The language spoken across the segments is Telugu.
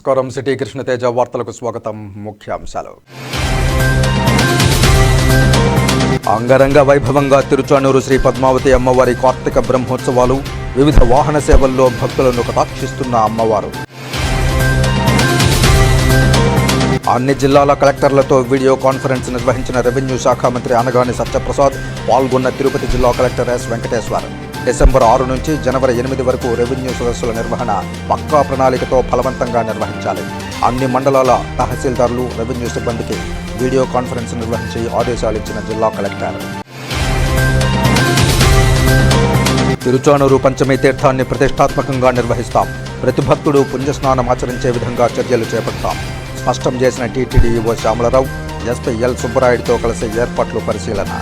నమస్కారం. సిటీ కృష్ణతేజ వార్తలకు స్వాగతం. ముఖ్యాంశాలు. అంగరంగ వైభవంగా తిరుచానూరు శ్రీ పద్మావతి అమ్మవారి కార్తీక బ్రహ్మోత్సవాలు. వివిధ వాహన సేవల్లో భక్తులను కటాక్షిస్తున్న అమ్మవారు. అన్ని జిల్లాల కలెక్టర్లతో వీడియో కాన్ఫరెన్స్ నిర్వహించిన రెవెన్యూ శాఖ మంత్రి అనగాని సత్యప్రసాద్. పాల్గొన్న తిరుపతి జిల్లా కలెక్టర్ ఎస్ వెంకటేశ్వర్. డిసెంబర్ 6 నుంచి జనవరి 8 వరకు రెవెన్యూ సదస్సుల నిర్వహణ పక్కా ప్రణాళికతో ఫలవంతంగా నిర్వహించాలి. అన్ని మండలాల తహసీల్దార్లు, రెవెన్యూ సిబ్బందికి వీడియో కాన్ఫరెన్స్ నిర్వహించి ఆదేశాలు ఇచ్చిన జిల్లా కలెక్టర్. తిరుచానూరు పంచమి తీర్థాన్ని ప్రతిష్టాత్మకంగా నిర్వహిస్తాం. ప్రతి భక్తుడు పుణ్యస్నానం ఆచరించే విధంగా చర్యలు చేపడతాం. స్పష్టం చేసిన TTD EO Shyamalarao. SP L సుబ్బరాయుడితో కలిసి ఏర్పాట్లు పరిశీలన.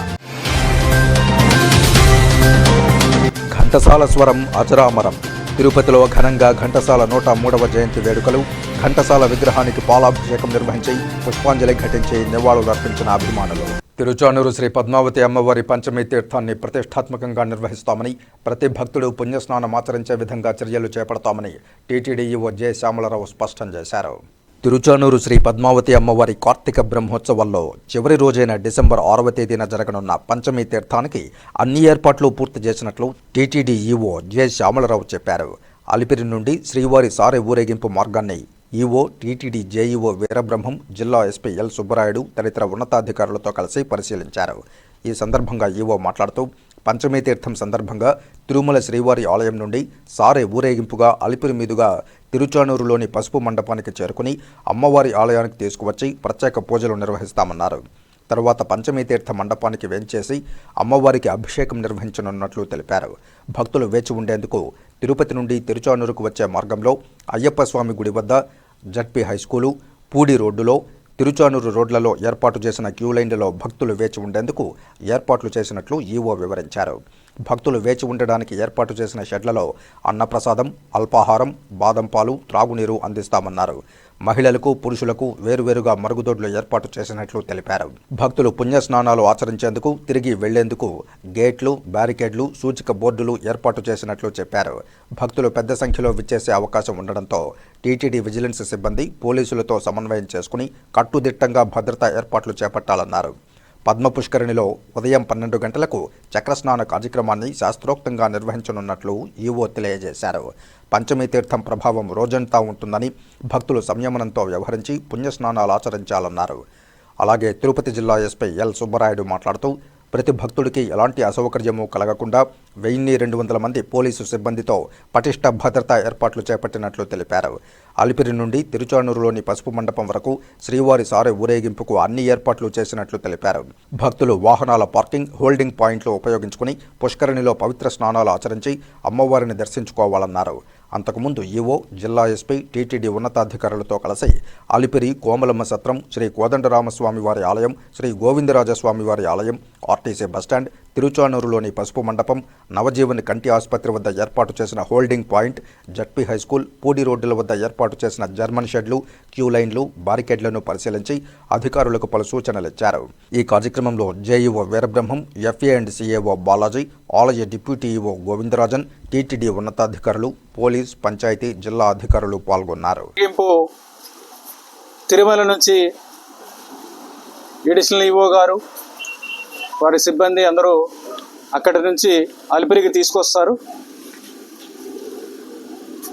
ఘంటసాల స్వరం అజరామరం. తిరుపతిలో ఘనంగా ఘంటసాల 103వ జయంతి వేడుకలు. ఘంటసాల విగ్రహానికి పాలాభిషేకం నిర్వహించి పుష్పాంజలి ఘటించి నివాళులర్పించిన అభిమానులు. తిరుచానూరు శ్రీ పద్మావతి అమ్మవారి పంచమి తీర్థాన్ని ప్రతిష్టాత్మకంగా నిర్వహిస్తామని, ప్రతి భక్తుడు పుణ్యస్నానం ఆచరించే విధంగా చర్యలు చేపడతామని టీటీడీ ఈవో జె శ్యామలరావు స్పష్టం చేశారు. తిరుచానూరు శ్రీ పద్మావతి అమ్మవారి కార్తీక బ్రహ్మోత్సవాల్లో చివరి రోజైన డిసెంబర్ 6వ తేదీన జరగనున్న పంచమి తీర్థానికి అన్ని ఏర్పాట్లు పూర్తి చేసినట్లు టీటీడీ ఈవో జె శ్యామలరావు చెప్పారు. అలిపిరి నుండి శ్రీవారి సారె ఊరేగింపు మార్గాన్ని ఈవో, టీటీడీ జేఈఓ వీరబ్రహ్మం, జిల్లా ఎస్పీ ఎల్ సుబ్బరాయుడు తదితర ఉన్నతాధికారులతో కలిసి పరిశీలించారు. ఈ సందర్భంగా ఈవో మాట్లాడుతూ, పంచమీ తీర్థం సందర్భంగా తిరుమల శ్రీవారి ఆలయం నుండి సారె ఊరేగింపుగా అలిపిరి మీదుగా తిరుచానూరులోని పసుపు మండపానికి చేరుకుని అమ్మవారి ఆలయానికి తీసుకువచ్చి ప్రత్యేక పూజలు నిర్వహిస్తామన్నారు. తరువాత పంచమీ తీర్థ మండపానికి వేంచేసి అమ్మవారికి అభిషేకం నిర్వహించనున్నట్లు తెలిపారు. భక్తులు వేచి ఉండేందుకు తిరుపతి నుండి తిరుచానూరుకు వచ్చే మార్గంలో అయ్యప్ప స్వామి గుడి వద్ద, జడ్పీ హైస్కూలు, పూడి రోడ్డులో, తిరుచానూరు రోడ్లలో ఏర్పాటు చేసిన క్యూలైన్లలో భక్తులు వేచి ఉండేందుకు ఏర్పాట్లు చేసినట్లు ఈవో వివరించారు. భక్తులు వేచి ఉండడానికి ఏర్పాటు చేసిన షెడ్లలో అన్నప్రసాదం, అల్పాహారం, బాదం పాలు, త్రాగునీరు అందిస్తామన్నారు. మహిళలకు, పురుషులకు వేరువేరుగా మరుగుదొడ్లు ఏర్పాటు చేసినట్లు తెలిపారు. భక్తులు పుణ్యస్నానాలు ఆచరించేందుకు, తిరిగి వెళ్లేందుకు గేట్లు, బ్యారికేడ్లు, సూచిక బోర్డులు ఏర్పాటు చేసినట్లు చెప్పారు. భక్తులు పెద్ద సంఖ్యలో విచ్చేసే అవకాశం ఉండడంతో టీటీడీ విజిలెన్స్ సిబ్బంది పోలీసులతో సమన్వయం చేసుకుని కట్టుదిట్టంగా భద్రతా ఏర్పాట్లు చేపట్టాలన్నారు. పద్మ పుష్కరిణిలో ఉదయం 12 గంటలకు చక్రస్నాన కార్యక్రమాన్ని శాస్త్రోక్తంగా నిర్వహించనున్నట్లు ఈవో తెలియజేశారు. పంచమీ తీర్థం ప్రభావం రోజంతా ఉంటుందని, భక్తులు సంయమనంతో వ్యవహరించి పుణ్యస్నానాలు ఆచరించాలన్నారు. అలాగే తిరుపతి జిల్లా ఎస్పీ ఎల్ సుబ్బరాయుడు మాట్లాడుతూ, ప్రతి భక్తుడికి ఎలాంటి అసౌకర్యము కలగకుండా 1200 మంది పోలీసు సిబ్బందితో పటిష్ట భద్రతా ఏర్పాట్లు చేపట్టినట్లు తెలిపారు. అలిపిరి నుండి తిరుచానూరులోని పసుపు మండపం వరకు శ్రీవారి సారె ఊరేగింపుకు అన్ని ఏర్పాట్లు చేసినట్లు తెలిపారు. భక్తులు వాహనాల పార్కింగ్, హోల్డింగ్ పాయింట్లు ఉపయోగించుకుని పుష్కరిణిలో పవిత్ర స్నానాలు ఆచరించి అమ్మవారిని దర్శించుకోవాలన్నారు. అంతకుముందు ఈవో, జిల్లా ఎస్పీ, టీటీడీ ఉన్నతాధికారులతో కలిసి అలిపిరి, కోమలమ్మ సత్రం, శ్రీ కోదండరామస్వామి వారి ఆలయం, శ్రీ గోవిందరాజస్వామి వారి ఆలయం, ఆర్టీసీ బస్టాండ్, తిరుచానూరులోని పసుపు మండపం, నవజీవని కంటి ఆసుపత్రి వద్ద ఏర్పాటు చేసిన holding point, ZP high school, Pudi రోడ్డుల వద్ద ఏర్పాటు చేసిన జర్మన్ షెడ్లు, క్యూ లైన్లు, బారికేడ్లను పరిశీలించి అధికారులకు పలు సూచనలు ఇచ్చారు. ఈ కార్యక్రమంలో JEO Veerabrahmam, FA and CAO Balaji, ఆలయ డిప్యూటీ ఈవో గోవిందరాజన్, టీటీడీ ఉన్నతాధికారులు, పోలీస్, పంచాయతీ, జిల్లా అధికారులు పాల్గొన్నారు. తిరుమల నుంచి అడిషనల్ ఈవో గారు, వారి సిబ్బంది అందరూ అక్కడి నుంచి అలిపిరికి తీసుకొస్తారు.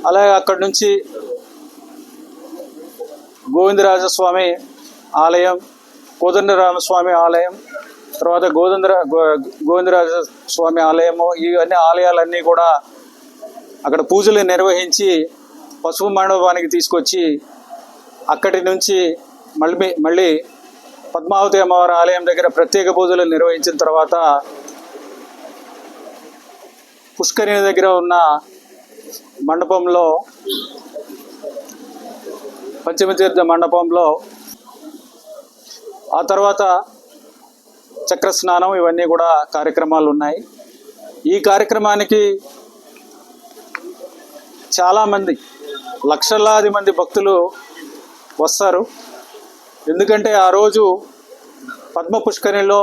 అలాగే అక్కడి నుంచి గోవిందరాజస్వామి ఆలయం, కోదండరామస్వామి ఆలయం, తర్వాత గోవిందరాజస్వామి ఆలయము, ఇవన్నీ ఆలయాలన్నీ కూడా అక్కడ పూజలు నిర్వహించి పసుపు మండపానికి తీసుకొచ్చి అక్కడి నుంచి మళ్ళీ పద్మావతి అమ్మవారి ఆలయం దగ్గర ప్రత్యేక పూజలు నిర్వహించిన తర్వాత పుష్కరిణి దగ్గర ఉన్న మండపంలో, పంచమి తీర్థ మండపంలో, ఆ తర్వాత చక్రస్నానం, ఇవన్నీ కూడా కార్యక్రమాలు ఉన్నాయి. ఈ కార్యక్రమానికి చాలామంది, లక్షలాది మంది భక్తులు వస్తారు. ఎందుకంటే ఆ రోజు పద్మ పుష్కరిణిలో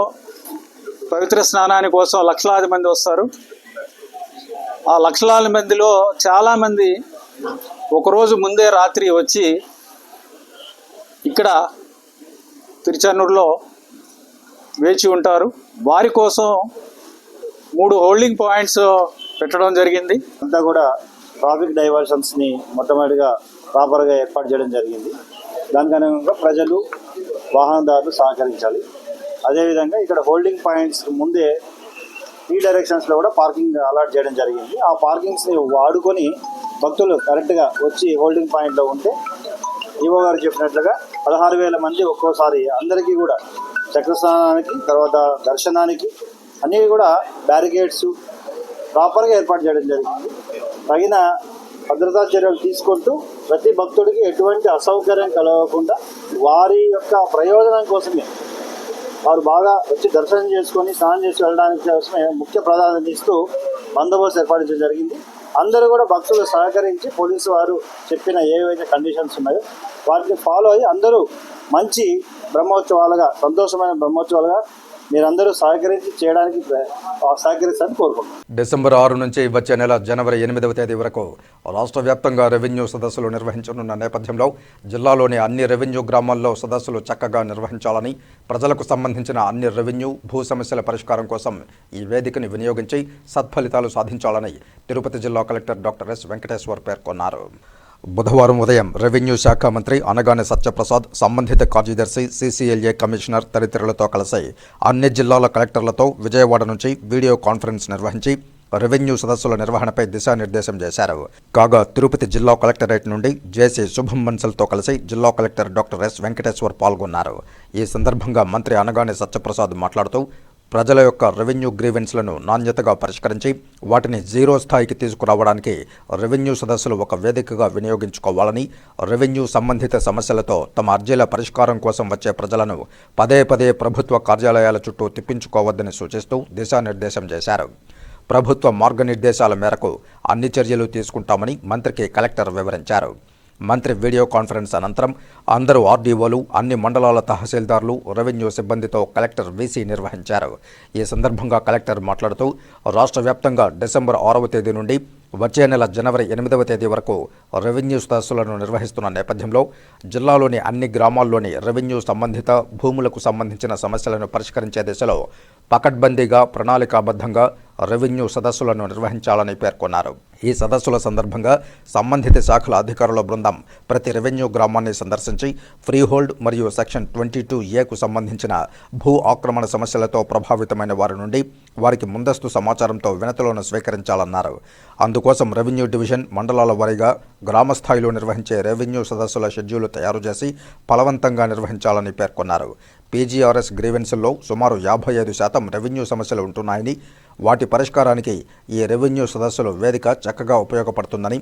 పవిత్ర స్నానాని కోసం లక్షలాది మంది వస్తారు. ఆ లక్షలాది మందిలో చాలామంది ఒకరోజు ముందే రాత్రి వచ్చి ఇక్కడ తిరుచానూరులో వేచి ఉంటారు. వారి కోసం 3 హోల్డింగ్ పాయింట్స్ పెట్టడం జరిగింది. అంతా కూడా ట్రాఫిక్ డైవర్షన్స్ని మొట్టమొదటిగా ప్రాపర్గా ఏర్పాటు చేయడం జరిగింది. దానికి అనుగుణంగా ప్రజలు వాహనదారులు సహకరించాలి. అదేవిధంగా ఇక్కడ హోల్డింగ్ పాయింట్స్ ముందే ఈ డైరెక్షన్స్లో కూడా పార్కింగ్ అలాట్ చేయడం జరిగింది. ఆ పార్కింగ్స్ని వాడుకొని భక్తులు కరెక్ట్గా వచ్చి హోల్డింగ్ పాయింట్లో ఉంటే ఈవో గారు చెప్పినట్లుగా 16,000 మంది ఒక్కోసారి అందరికీ కూడా చక్రస్నానానికి తర్వాత దర్శనానికి అన్నీ కూడా బ్యారికేడ్స్ ప్రాపర్గా ఏర్పాటు చేయడం జరిగింది. తగిన భద్రతా చర్యలు తీసుకుంటూ ప్రతి భక్తుడికి ఎటువంటి అసౌకర్యం కలగకుండా వారి యొక్క ప్రయోజనం కోసమే వారు బాగా వచ్చి దర్శనం చేసుకొని స్నానం చేసి వెళ్ళడానికి కోసమే ముఖ్య ప్రాధాన్యత ఇస్తూ బందోబస్తు ఏర్పాటు చేయడం జరిగింది. అందరూ కూడా భక్తులు సహకరించి పోలీసు వారు చెప్పిన ఏవైతే కండిషన్స్ ఉన్నాయో వాటిని ఫాలో అయ్యి అందరూ మంచి బ్రహ్మోత్సవాలుగా సంతోషమైన బ్రహ్మోత్సవాలుగా మీరందరూ సహకరించి చేయడానికి సహకరిస్తారని కోరుకుంటున్నాను. డిసెంబర్ 6 నుంచి వచ్చే నెల జనవరి 8వ తేదీ వరకు రాష్ట్ర వ్యాప్తంగా రెవెన్యూ సదస్సులు నిర్వహించనున్న నేపథ్యంలో జిల్లాలోని అన్ని రెవెన్యూ గ్రామాల్లో సదస్సులు చక్కగా నిర్వహించాలని, ప్రజలకు సంబంధించిన అన్ని రెవెన్యూ భూ సమస్యల పరిష్కారం కోసం ఈ వేదికని వినియోగించి సత్ఫలితాలు సాధించాలని తిరుపతి జిల్లా కలెక్టర్ డాక్టర్ ఎస్ వెంకటేశ్వర్ పేర్కొన్నారు. బుధవారం ఉదయం రెవెన్యూ శాఖ మంత్రి అనగానే సత్యప్రసాద్, సంబంధిత కార్యదర్శి, CCLA కమిషనర్ తదితరులతో కలిసి అన్ని జిల్లాల కలెక్టర్లతో విజయవాడ నుంచి వీడియో కాన్ఫరెన్స్ నిర్వహించి రెవెన్యూ సదస్సుల నిర్వహణపై దిశానిర్దేశం చేశారు. కాగా తిరుపతి జిల్లా కలెక్టరేట్ నుండి జేసీ శుభం బన్సల్తో కలిసి జిల్లా కలెక్టర్ డాక్టర్ ఎస్ వెంకటేశ్వర్ పాల్గొన్నారు. ఈ సందర్భంగా మంత్రి అనగానే సత్యప్రసాద్ మాట్లాడుతూ ప్రజల యొక్క రెవెన్యూ గ్రీవెన్స్లను నాణ్యతగా పరిష్కరించి వాటిని జీరో స్థాయికి తీసుకురావడానికి రెవెన్యూ సదస్సులు ఒక వేదికగా వినియోగించుకోవాలని, రెవెన్యూ సంబంధిత సమస్యలతో తమ అర్జీల పరిష్కారం కోసం వచ్చే ప్రజలను పదే పదే ప్రభుత్వ కార్యాలయాల చుట్టూ తిప్పించుకోవద్దని సూచిస్తూ దిశానిర్దేశం చేశారు. ప్రభుత్వ మార్గనిర్దేశాల మేరకు అన్ని చర్యలు తీసుకుంటామని మంత్రికి కలెక్టర్ వివరించారు. మంత్రి వీడియో కాన్ఫరెన్స్ అనంతరం అందరూ ఆర్డీఓలు, అన్ని మండలాల తహసీల్దార్లు, రెవెన్యూ సిబ్బందితో కలెక్టర్ వీసీ నిర్వహించారు. ఈ సందర్భంగా కలెక్టర్ మాట్లాడుతూ రాష్ట్ర వ్యాప్తంగా డిసెంబర్ 6వ తేదీ నుండి వచ్చే నెల జనవరి 8వ తేదీ వరకు రెవెన్యూ సదస్సులను నిర్వహిస్తున్న నేపథ్యంలో జిల్లాలోని అన్ని గ్రామాల్లోని రెవెన్యూ సంబంధిత భూములకు సంబంధించిన సమస్యలను పరిష్కరించే దిశలో పకడ్బందీగా ప్రణాళికాబద్ధంగా రెవెన్యూ సదస్సులను నిర్వహించాలని పేర్కొన్నారు. ఈ సదస్సుల సందర్భంగా సంబంధిత శాఖల అధికారుల బృందం ప్రతి రెవెన్యూ గ్రామాన్ని సందర్శించి ఫ్రీహోల్డ్ మరియు సెక్షన్ 22A సంబంధించిన భూ ఆక్రమణ సమస్యలతో ప్రభావితమైన వారి నుండి వారికి ముందస్తు సమాచారంతో వినతులను స్వీకరించాలన్నారు. అందుకోసం రెవెన్యూ డివిజన్, మండలాల వారీగా గ్రామ స్థాయిలో నిర్వహించే రెవెన్యూ సదస్సుల షెడ్యూల్ తయారు చేసి ఫలవంతంగా నిర్వహించాలని పేర్కొన్నారు. PGRS గ్రీవెన్సుల్లో సుమారు 55% రెవెన్యూ సమస్యలు ఉంటున్నాయని, వాటి పరిష్కారానికి ఈ రెవెన్యూ సదస్సులు వేదిక చక్కగా ఉపయోగపడుతుందని,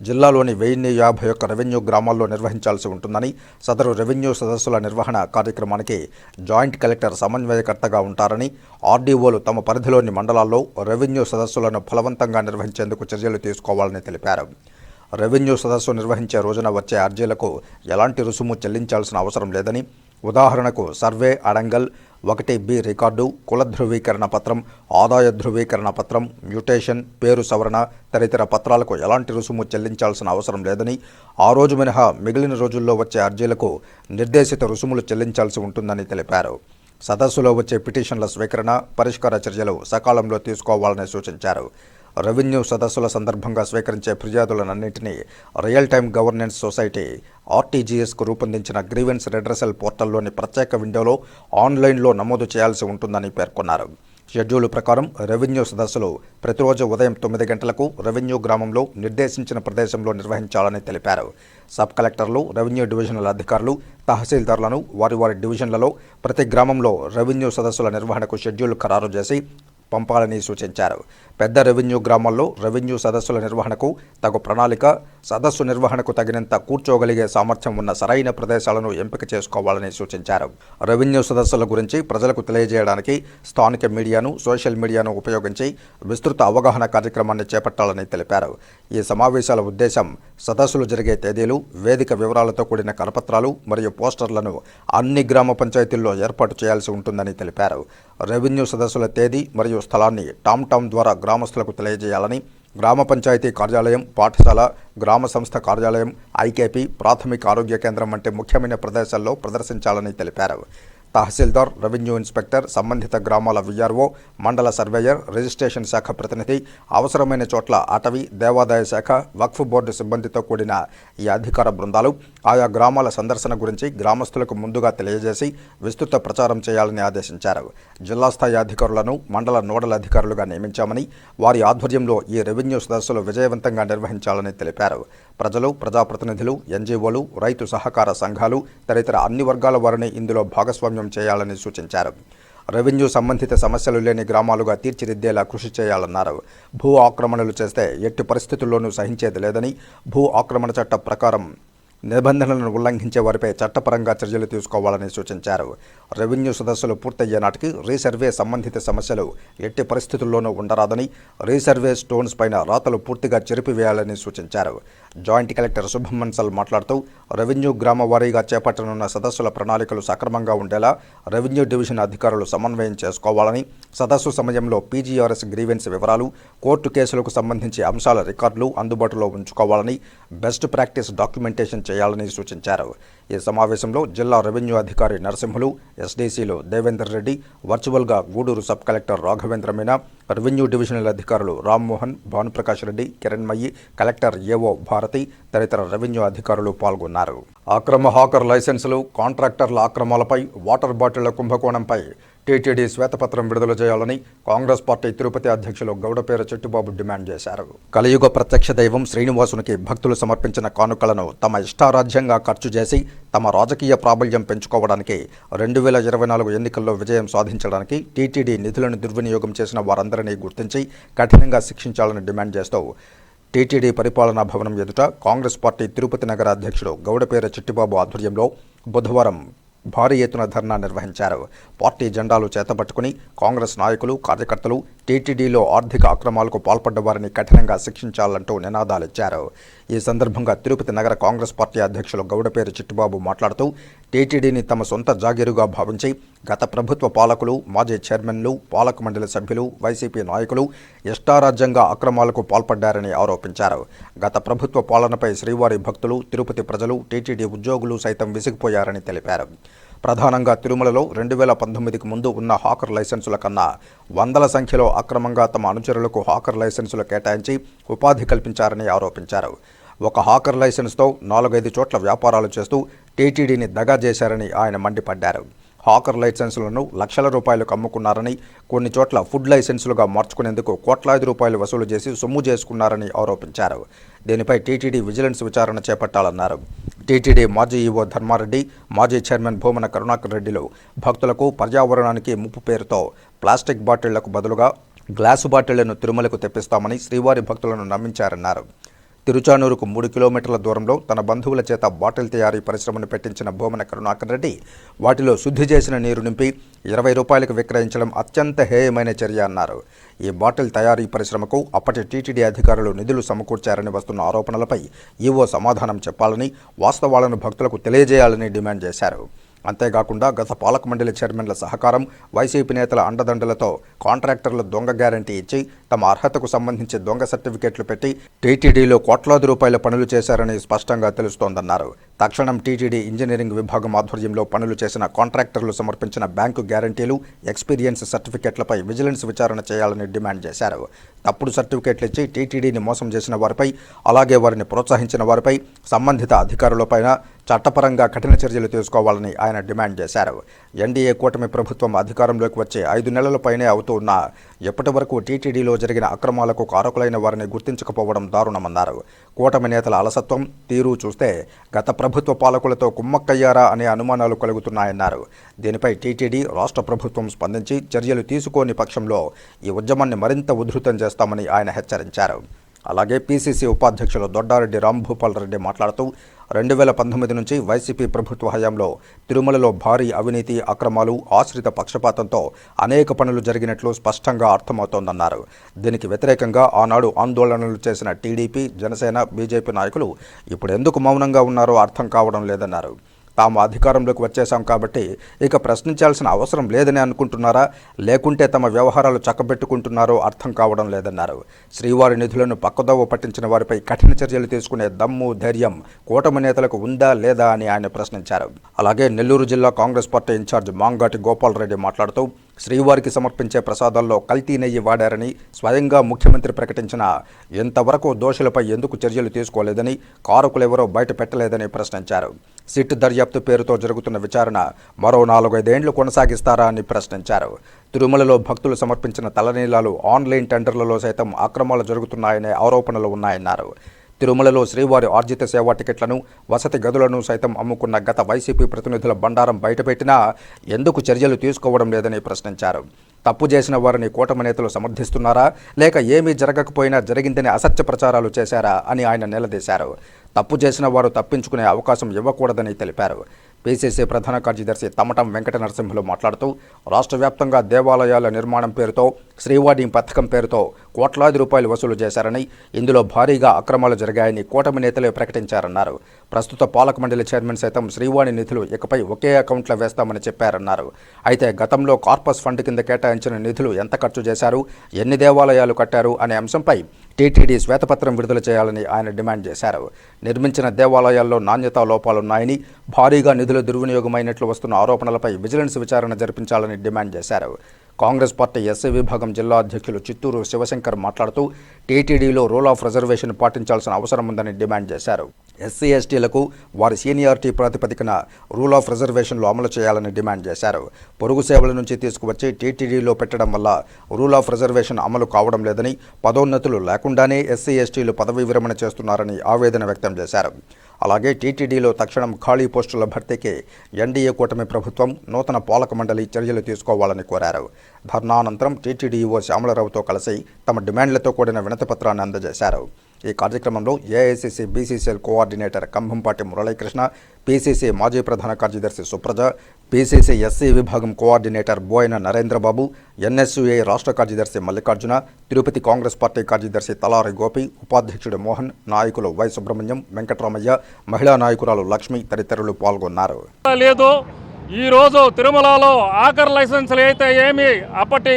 జిల్లాలోని 1051 రెవెన్యూ గ్రామాల్లో నిర్వహించాల్సి ఉంటుందని, సదరు రెవెన్యూ సదస్సుల నిర్వహణ కార్యక్రమానికి జాయింట్ కలెక్టర్ సమన్వయకర్తగా ఉంటారని, ఆర్డీఓలు తమ పరిధిలోని మండలాల్లో రెవెన్యూ సదస్సులను ఫలవంతంగా నిర్వహించేందుకు చర్యలు తీసుకోవాలని తెలిపారు. రెవెన్యూ సదస్సు నిర్వహించే రోజున వచ్చే అర్జీలకు ఎలాంటి రుసుము చెల్లించాల్సిన అవసరం లేదని, ఉదాహరణకు సర్వే, అడంగల్, 1B రికార్డు, కుల ధృవీకరణ పత్రం, ఆదాయ ధృవీకరణ పత్రం, మ్యూటేషన్, పేరు సవరణ తదితర పత్రాలకు ఎలాంటి రుసుము చెల్లించాల్సిన అవసరం లేదని, ఆ రోజు మినహా మిగిలిన రోజుల్లో వచ్చే అర్జీలకు నిర్దేశిత రుసుములు చెల్లించాల్సి ఉంటుందని తెలిపారు. సదస్సులో వచ్చే పిటిషన్ల స్వీకరణ, పరిష్కార చర్యలు సకాలంలో తీసుకోవాలని సూచించారు. రెవెన్యూ సదస్సుల సందర్భంగా స్వీకరించే ఫిర్యాదులన్నింటినీ రియల్ టైమ్ గవర్నెన్స్ సొసైటీ RTGSకు రూపొందించిన గ్రీవెన్స్ రెడ్రెసల్ పోర్టల్లోని ప్రత్యేక విండోలో ఆన్లైన్లో నమోదు చేయాల్సి ఉంటుందని పేర్కొన్నారు. షెడ్యూల్ ప్రకారం రెవెన్యూ సదస్సులు ప్రతిరోజు ఉదయం 9 గంటలకు రెవెన్యూ గ్రామంలో నిర్దేశించిన ప్రదేశంలో నిర్వహించాలని తెలిపారు. సబ్ కలెక్టర్లు, రెవెన్యూ డివిజనల్ అధికారులు, తహసీల్దార్లను వారి వారి డివిజన్లలో ప్రతి గ్రామంలో రెవెన్యూ సదస్సుల నిర్వహణకు షెడ్యూల్ ఖరారు చేసి పంపాలని సూచించారు. పెద్ద రెవెన్యూ గ్రామాల్లో రెవెన్యూ సదస్సుల నిర్వహణకు తగు ప్రణాళిక, సదస్సు నిర్వహణకు తగినంత కూర్చోగలిగే సామర్థ్యం ఉన్న సరైన ప్రదేశాలను ఎంపిక చేసుకోవాలని సూచించారు. రెవెన్యూ సదస్సుల గురించి ప్రజలకు తెలియజేయడానికి స్థానిక మీడియాను, సోషల్ మీడియాను ఉపయోగించి విస్తృత అవగాహన కార్యక్రమాన్ని చేపట్టాలని తెలిపారు. ఈ సమావేశాల ఉద్దేశం సదస్సులు జరిగే తేదీలు, వేదిక వివరాలతో కూడిన కరపత్రాలు మరియు పోస్టర్లను అన్ని గ్రామ పంచాయతీల్లో ఏర్పాటు చేయాల్సి ఉంటుందని తెలిపారు. రెవెన్యూ సదస్సుల తేదీ మరియు స్థలాన్ని టామ్ ద్వారా గ్రామస్తులకు తెలియజేయాలని, గ్రామ పంచాయతీ కార్యాలయం, పాఠశాల, గ్రామ సంస్థ కార్యాలయం, ఐకేపీ, ప్రాథమిక ఆరోగ్య కేంద్రం వంటి ముఖ్యమైన ప్రదేశాల్లో ప్రదర్శించాలని తెలిపారు. తహసీల్దార్, రెవెన్యూ ఇన్స్పెక్టర్, సంబంధిత గ్రామాల విఆర్ఓ, మండల సర్వేయర్, రిజిస్ట్రేషన్ శాఖ ప్రతినిధి, అవసరమైన చోట్ల అటవీ, దేవాదాయ శాఖ, వక్ఫ్ బోర్డు సిబ్బందితో కూడిన ఈ అధికార బృందాలు ఆయా గ్రామాల సందర్శన గురించి గ్రామస్తులకు ముందుగా తెలియజేసి విస్తృత ప్రచారం చేయాలని ఆదేశించారు. జిల్లా స్థాయి అధికారులను మండల నోడల్ అధికారులుగా నియమించామని, వారి ఆధ్వర్యంలో ఈ రెవెన్యూ సదస్సులు విజయవంతంగా నిర్వహించాలని తెలిపారు. ప్రజలు, ప్రజాప్రతినిధులు, ఎన్జీఓలు, రైతు సహకార సంఘాలు తదితర అన్ని వర్గాల వారిని ఇందులో భాగస్వామ్యం చేయాలని సూచించారు. రెవెన్యూ సంబంధిత సమస్యలు లేని గ్రామాలుగా తీర్చిదిద్దేలా కృషి చేయాలన్నారు. భూ ఆక్రమణలు చేస్తే ఎట్టి పరిస్థితుల్లోనూ సహించేది లేదని, భూ ఆక్రమణ చట్ట ప్రకారం నిబంధనలను ఉల్లంఘించే వారిపై చట్టపరంగా చర్యలు తీసుకోవాలని సూచించారు. రెవెన్యూ సదస్సులు పూర్తయ్యే నాటికి రీసర్వే సంబంధిత సమస్యలు ఎట్టి పరిస్థితుల్లోనూ ఉండరాదని, రీసర్వే స్టోన్స్ పైన రాతలు పూర్తిగా చెరిపివేయాలని సూచించారు. జాయింట్ కలెక్టర్ శుభమన్సల్ మాట్లాడుతూ రెవెన్యూ గ్రామ వారీగా చేపట్టనున్న సదస్సుల ప్రణాళికలు సక్రమంగా ఉండేలా రెవెన్యూ డివిజన్ అధికారులు సమన్వయం చేసుకోవాలని, సదస్సు సమయంలో పీజీఆర్ఎస్ గ్రీవెన్స్ వివరాలు, కోర్టు కేసులకు సంబంధించి అంశాల రికార్డులు అందుబాటులో ఉంచుకోవాలని, బెస్ట్ ప్రాక్టీస్ డాక్యుమెంటేషన్ చేయాలని సూచించారు. ఈ సమావేశంలో జిల్లా రెవెన్యూ అధికారి నరసింహులు, ఎస్డీసీలు దేవేందర్ రెడ్డి, వర్చువల్గా Gudur sub collector Raghavendra Meena, revenue divisional అధికారులు రామ్మోహన్, భానుప్రకాష్ రెడ్డి, కిరణ్మయి, కలెక్టర్ ఏఓ భారతి తదితర రెవెన్యూ అధికారులు పాల్గొన్నారు. అక్రమ హాకర్ లైసెన్సులు, కాంట్రాక్టర్ల అక్రమాలపై, వాటర్ బాటిళ్ల కుంభకోణంపై టీటీడీ శ్వేతపత్రం విడుదల చేయాలని కాంగ్రెస్ పార్టీ తిరుపతి అధ్యక్షులు గౌడపేర చెట్టుబాబు డిమాండ్ చేశారు. కలియుగ ప్రత్యక్ష దైవం శ్రీనివాసునికి భక్తులు సమర్పించిన కానుకలను తమ ఇష్టారాజ్యంగా ఖర్చు చేసి తమ రాజకీయ ప్రాబల్యం పెంచుకోవడానికి 2024 ఎన్నికల్లో విజయం సాధించడానికి టీటీడీ నిధులను దుర్వినియోగం చేసిన వారందరినీ గుర్తించి కఠినంగా శిక్షించాలని డిమాండ్ చేస్తూ టీటీడీ పరిపాలనా భవనం ఎదుట కాంగ్రెస్ పార్టీ తిరుపతి నగర అధ్యక్షుడు గౌడపేర చిట్టిబాబు ఆధ్వర్యంలో బుధవారం భారీ ఎత్తున ధర్నా నిర్వహించారు. పార్టీ జెండాలు చేతబట్టుకుని కాంగ్రెస్ నాయకులు, కార్యకర్తలు టీటీడీలో ఆర్థిక అక్రమాలకు పాల్పడ్డ వారిని కఠినంగా శిక్షించాలంటూ నినాదాలిచ్చారు. ఈ సందర్భంగా తిరుపతి నగర కాంగ్రెస్ పార్టీ అధ్యక్షులు గౌడపేరు చిట్టిబాబు మాట్లాడుతూ టీటీడీని తమ సొంత జాగీరుగా భావించి గత ప్రభుత్వ పాలకులు, మాజీ చైర్మన్లు, పాలక మండలి సభ్యులు, వైసీపీ నాయకులు ఇష్టారాజ్యంగా అక్రమాలకు పాల్పడ్డారని ఆరోపించారు. గత ప్రభుత్వ పాలనపై శ్రీవారి భక్తులు, తిరుపతి ప్రజలు, టీటీడీ ఉద్యోగులు సైతం విసిగిపోయారని తెలిపారు. ప్రధానంగా తిరుమలలో 2019కు ముందు ఉన్న హాకర్ లైసెన్సుల కన్నా వందల సంఖ్యలో అక్రమంగా తమ అనుచరులకు హాకర్ లైసెన్సులు కేటాయించి ఉపాధి కల్పించారని ఆరోపించారు. ఒక హాకర్ లైసెన్స్తో 4-5 చోట్ల వ్యాపారాలు చేస్తూ టీటీడీని దగా చేశారని ఆయన మండిపడ్డారు. హాకర్ లైసెన్సులను లక్షల రూపాయలకు అమ్ముకున్నారని, కొన్ని చోట్ల ఫుడ్ లైసెన్సులుగా మార్చుకునేందుకు కోట్లాది రూపాయలు వసూలు చేసి సొమ్ము చేసుకున్నారని ఆరోపించారు. దీనిపై టీటీడీ విజిలెన్స్ విచారణ చేపట్టాలన్నారు. టీటీడీ మాజీ ఈవో ధర్మారెడ్డి, మాజీ చైర్మన్ భూమన కరుణాకర్ రెడ్డిలు భక్తులకు, పర్యావరణానికి ముప్పు పేరుతో ప్లాస్టిక్ బాటిళ్లకు బదులుగా గ్లాసు బాటిళ్లను తిరుమలకు తెప్పిస్తామని శ్రీవారి భక్తులను నమ్మించారన్నారు. తిరుచానూరుకు 3 కిలోమీటర్ల దూరంలో తన బంధువుల చేత బాటిల్ తయారీ పరిశ్రమను పెట్టించిన భూమన కరుణాకర్ రెడ్డి వాటిలో శుద్ధి చేసిన నీరు నింపి 20 రూపాయలకు విక్రయించడం అత్యంత హేయమైన చర్య అన్నారు. ఈ బాటిల్ తయారీ పరిశ్రమకు అప్పటి టీటీడీ అధికారులు నిధులు సమకూర్చారని వస్తున్న ఆరోపణలపై ఈవో సమాధానం చెప్పాలని, వాస్తవాలను భక్తులకు తెలియజేయాలని డిమాండ్ చేశారు. అంతేకాకుండా గత పాలక మండలి చైర్మన్ల సహకారం, వైసీపీ నేతల అండదండలతో కాంట్రాక్టర్లు దొంగ గ్యారంటీ ఇచ్చి తమ అర్హతకు సంబంధించి దొంగ సర్టిఫికెట్లు పెట్టి టీటీడీలో కోట్లాది రూపాయల పనులు చేశారని స్పష్టంగా తెలుస్తోందన్నారు. తక్షణం టీటీడీ ఇంజనీరింగ్ విభాగం ఆధ్వర్యంలో పనులు చేసిన కాంట్రాక్టర్లు సమర్పించిన బ్యాంకు గ్యారంటీలు, ఎక్స్పీరియన్స్ సర్టిఫికెట్లపై విజిలెన్స్ విచారణ చేయాలని డిమాండ్ చేశారు. తప్పుడు సర్టిఫికెట్లు ఇచ్చి టీటీడీని మోసం చేసిన వారిపై, అలాగే వారిని ప్రోత్సహించిన వారిపై, సంబంధిత అధికారులపైన చట్టపరంగా కఠిన చర్యలు తీసుకోవాలని ఆయన డిమాండ్ చేశారు. ఎన్డీఏ కూటమి ప్రభుత్వం అధికారంలోకి వచ్చే 5 నెలలపైనే అవుతూ ఉన్నా ఎప్పటి వరకు టీటీడీలో జరిగిన అక్రమాలకు కారకులైన వారిని గుర్తించకపోవడం దారుణమన్నారు. కూటమి నేతల అలసత్వం, తీరు చూస్తే గత ప్రభుత్వ పాలకులతో కుమ్మక్కయ్యారా అనే అనుమానాలు కలుగుతున్నాయన్నారు. దీనిపై టీటీడీ, రాష్ట్ర ప్రభుత్వం స్పందించి చర్యలు తీసుకోని పక్షంలో ఈ ఉద్యమాన్ని మరింత ఉధృతం చేస్తామని ఆయన హెచ్చరించారు. అలాగే పీసీసీ ఉపాధ్యక్షులు దొడ్డారెడ్డి రాంభూపాల్ రెడ్డి మాట్లాడుతూ 2019 నుంచి వైసీపీ ప్రభుత్వ హయాంలో తిరుమలలో భారీ అవినీతి, అక్రమాలు, ఆశ్రిత పక్షపాతంతో అనేక పనులు జరిగినట్లు స్పష్టంగా అర్థమవుతోందన్నారు. దీనికి వ్యతిరేకంగా ఆనాడు ఆందోళనలు చేసిన టీడీపీ, జనసేన, బీజేపీ నాయకులు ఇప్పుడు ఎందుకు మౌనంగా ఉన్నారో అర్థం కావడం లేదన్నారు. తాము అధికారంలోకి వచ్చేశాం కాబట్టి ఇక ప్రశ్నించాల్సిన అవసరం లేదని అనుకుంటున్నారా, లేకుంటే తమ వ్యవహారాలు చక్కబెట్టుకుంటున్నారో అర్థం కావడం లేదన్నారు. శ్రీవారి నిధులను పక్కదోవ పట్టించిన వారిపై కఠిన చర్యలు తీసుకునే దమ్ము, ధైర్యం కూటమి నేతలకు ఉందా లేదా అని ఆయన ప్రశ్నించారు. అలాగే నెల్లూరు జిల్లా కాంగ్రెస్ పార్టీ ఇన్ఛార్జ్ మాంగాటి గోపాలరెడ్డి మాట్లాడుతూ శ్రీవారికి సమర్పించే ప్రసాదాల్లో కల్తీ నెయ్యి వాడారని స్వయంగా ముఖ్యమంత్రి ప్రకటించినా ఇంతవరకు దోషులపై ఎందుకు చర్యలు తీసుకోలేదని, కారకులెవరో బయట పెట్టలేదని ప్రశ్నించారు. సిట్ దర్యాప్తు పేరుతో జరుగుతున్న విచారణ మరో 4-5 ఏళ్లు కొనసాగిస్తారా అని ప్రశ్నించారు. తిరుమలలో భక్తులు సమర్పించిన తలనీలాలు ఆన్లైన్ టెండర్లలో సైతం అక్రమాలు జరుగుతున్నాయనే ఆరోపణలు ఉన్నాయన్నారు. తిరుమలలో శ్రీవారి ఆర్జిత సేవా టికెట్లను, వసతి గదులను సైతం అమ్ముకున్న గత వైసీపీ ప్రతినిధుల బండారం బయటపెట్టినా ఎందుకు చర్యలు తీసుకోవడం లేదని ప్రశ్నించారు. తప్పు చేసిన వారిని కూటమి నేతలు సమర్థిస్తున్నారా, లేక ఏమీ జరగకపోయినా జరిగిందని అసత్య ప్రచారాలు చేశారా అని ఆయన నిలదీశారు. తప్పు చేసిన వారు తప్పించుకునే అవకాశం ఇవ్వకూడదని తెలిపారు. పీసీసీ ప్రధాన కార్యదర్శి తమటం వెంకట నరసింహులు మాట్లాడుతూ రాష్ట్ర వ్యాప్తంగా దేవాలయాల నిర్మాణం పేరుతో శ్రీవాణి పథకం పేరుతో కోట్లాది రూపాయలు వసూలు చేశారని, ఇందులో భారీగా అక్రమాలు జరిగాయని కూటమి నేతలే ప్రకటించారన్నారు. ప్రస్తుత పాలక మండలి చైర్మన్ సైతం శ్రీవాణి నిధులు ఇకపై ఒకే అకౌంట్లో వేస్తామని చెప్పారన్నారు. అయితే గతంలో కార్పస్ ఫండ్ కింద కేటాయించిన నిధులు ఎంత ఖర్చు చేశారు, ఎన్ని దేవాలయాలు కట్టారు అనే అంశంపై టీటీడీ శ్వేతపత్రం విడుదల చేయాలని ఆయన డిమాండ్ చేశారు. నిర్మించిన దేవాలయాల్లో నాణ్యతా లోపాలున్నాయని, భారీగా నిధుల దుర్వినియోగమైనట్లు వస్తున్న ఆరోపణలపై విజిలెన్స్ విచారణ జరిపించాలని డిమాండ్ చేశారు. కాంగ్రెస్ పార్టీ ఎస్సీ విభాగం జిల్లా అధ్యక్షులు చిత్తూరు శివశంకర్ మాట్లాడుతూ టీటీడీలో రూల్ ఆఫ్ రిజర్వేషన్ పాటించాల్సిన అవసరం ఉందని డిమాండ్ చేశారు. ఎస్సీ ఎస్టీలకు వారి సీనియారిటీ ప్రాతిపదికన రూల్ ఆఫ్ రిజర్వేషన్లు అమలు చేయాలని డిమాండ్ చేశారు. పొరుగు సేవల నుంచి తీసుకువచ్చి టీటీడీలో పెట్టడం వల్ల రూల్ ఆఫ్ రిజర్వేషన్ అమలు కావడం లేదని, పదోన్నతులు లేకుండానే ఎస్సీ ఎస్టీలు పదవీ విరమణ చేస్తున్నారని ఆవేదన వ్యక్తం చేశారు. అలాగే టీటీడీలో తక్షణం ఖాళీ పోస్టుల భర్తీకి ఎన్డీఏ కూటమి ప్రభుత్వం, నూతన పాలక మండలి చర్యలు తీసుకోవాలని కోరారు. ధర్నా అనంతరం టీటీడీఓ శ్యామలరావుతో కలిసి తమ డిమాండ్లతో కూడిన వినతిపత్రాన్ని అందజేశారు. ఈ కార్యక్రమంలో AICC BCCL coordinator Kambhampati Muralikrishna, PCC మాజీ ప్రధాన కార్యదర్శి సుప్రజ, పీసీసీ ఎస్సీ విభాగం కోఆర్డినేటర్ బోయన నరేంద్రబాబు, ఎన్ఎస్యుఏ రాష్ట్ర కార్యదర్శి మల్లికార్జున, తిరుపతి కాంగ్రెస్ పార్టీ కార్యదర్శి తలారి గోపి, ఉపాధ్యక్షుడు మోహన్, నాయకులు వై సుబ్రహ్మణ్యం, వెంకటరామయ్య, మహిళా నాయకురాలు లక్ష్మి తదితరులు పాల్గొన్నారు. ఈరోజు తిరుమలలో ఆఖరి లైసెన్సులు అయితే ఏమి అప్పటి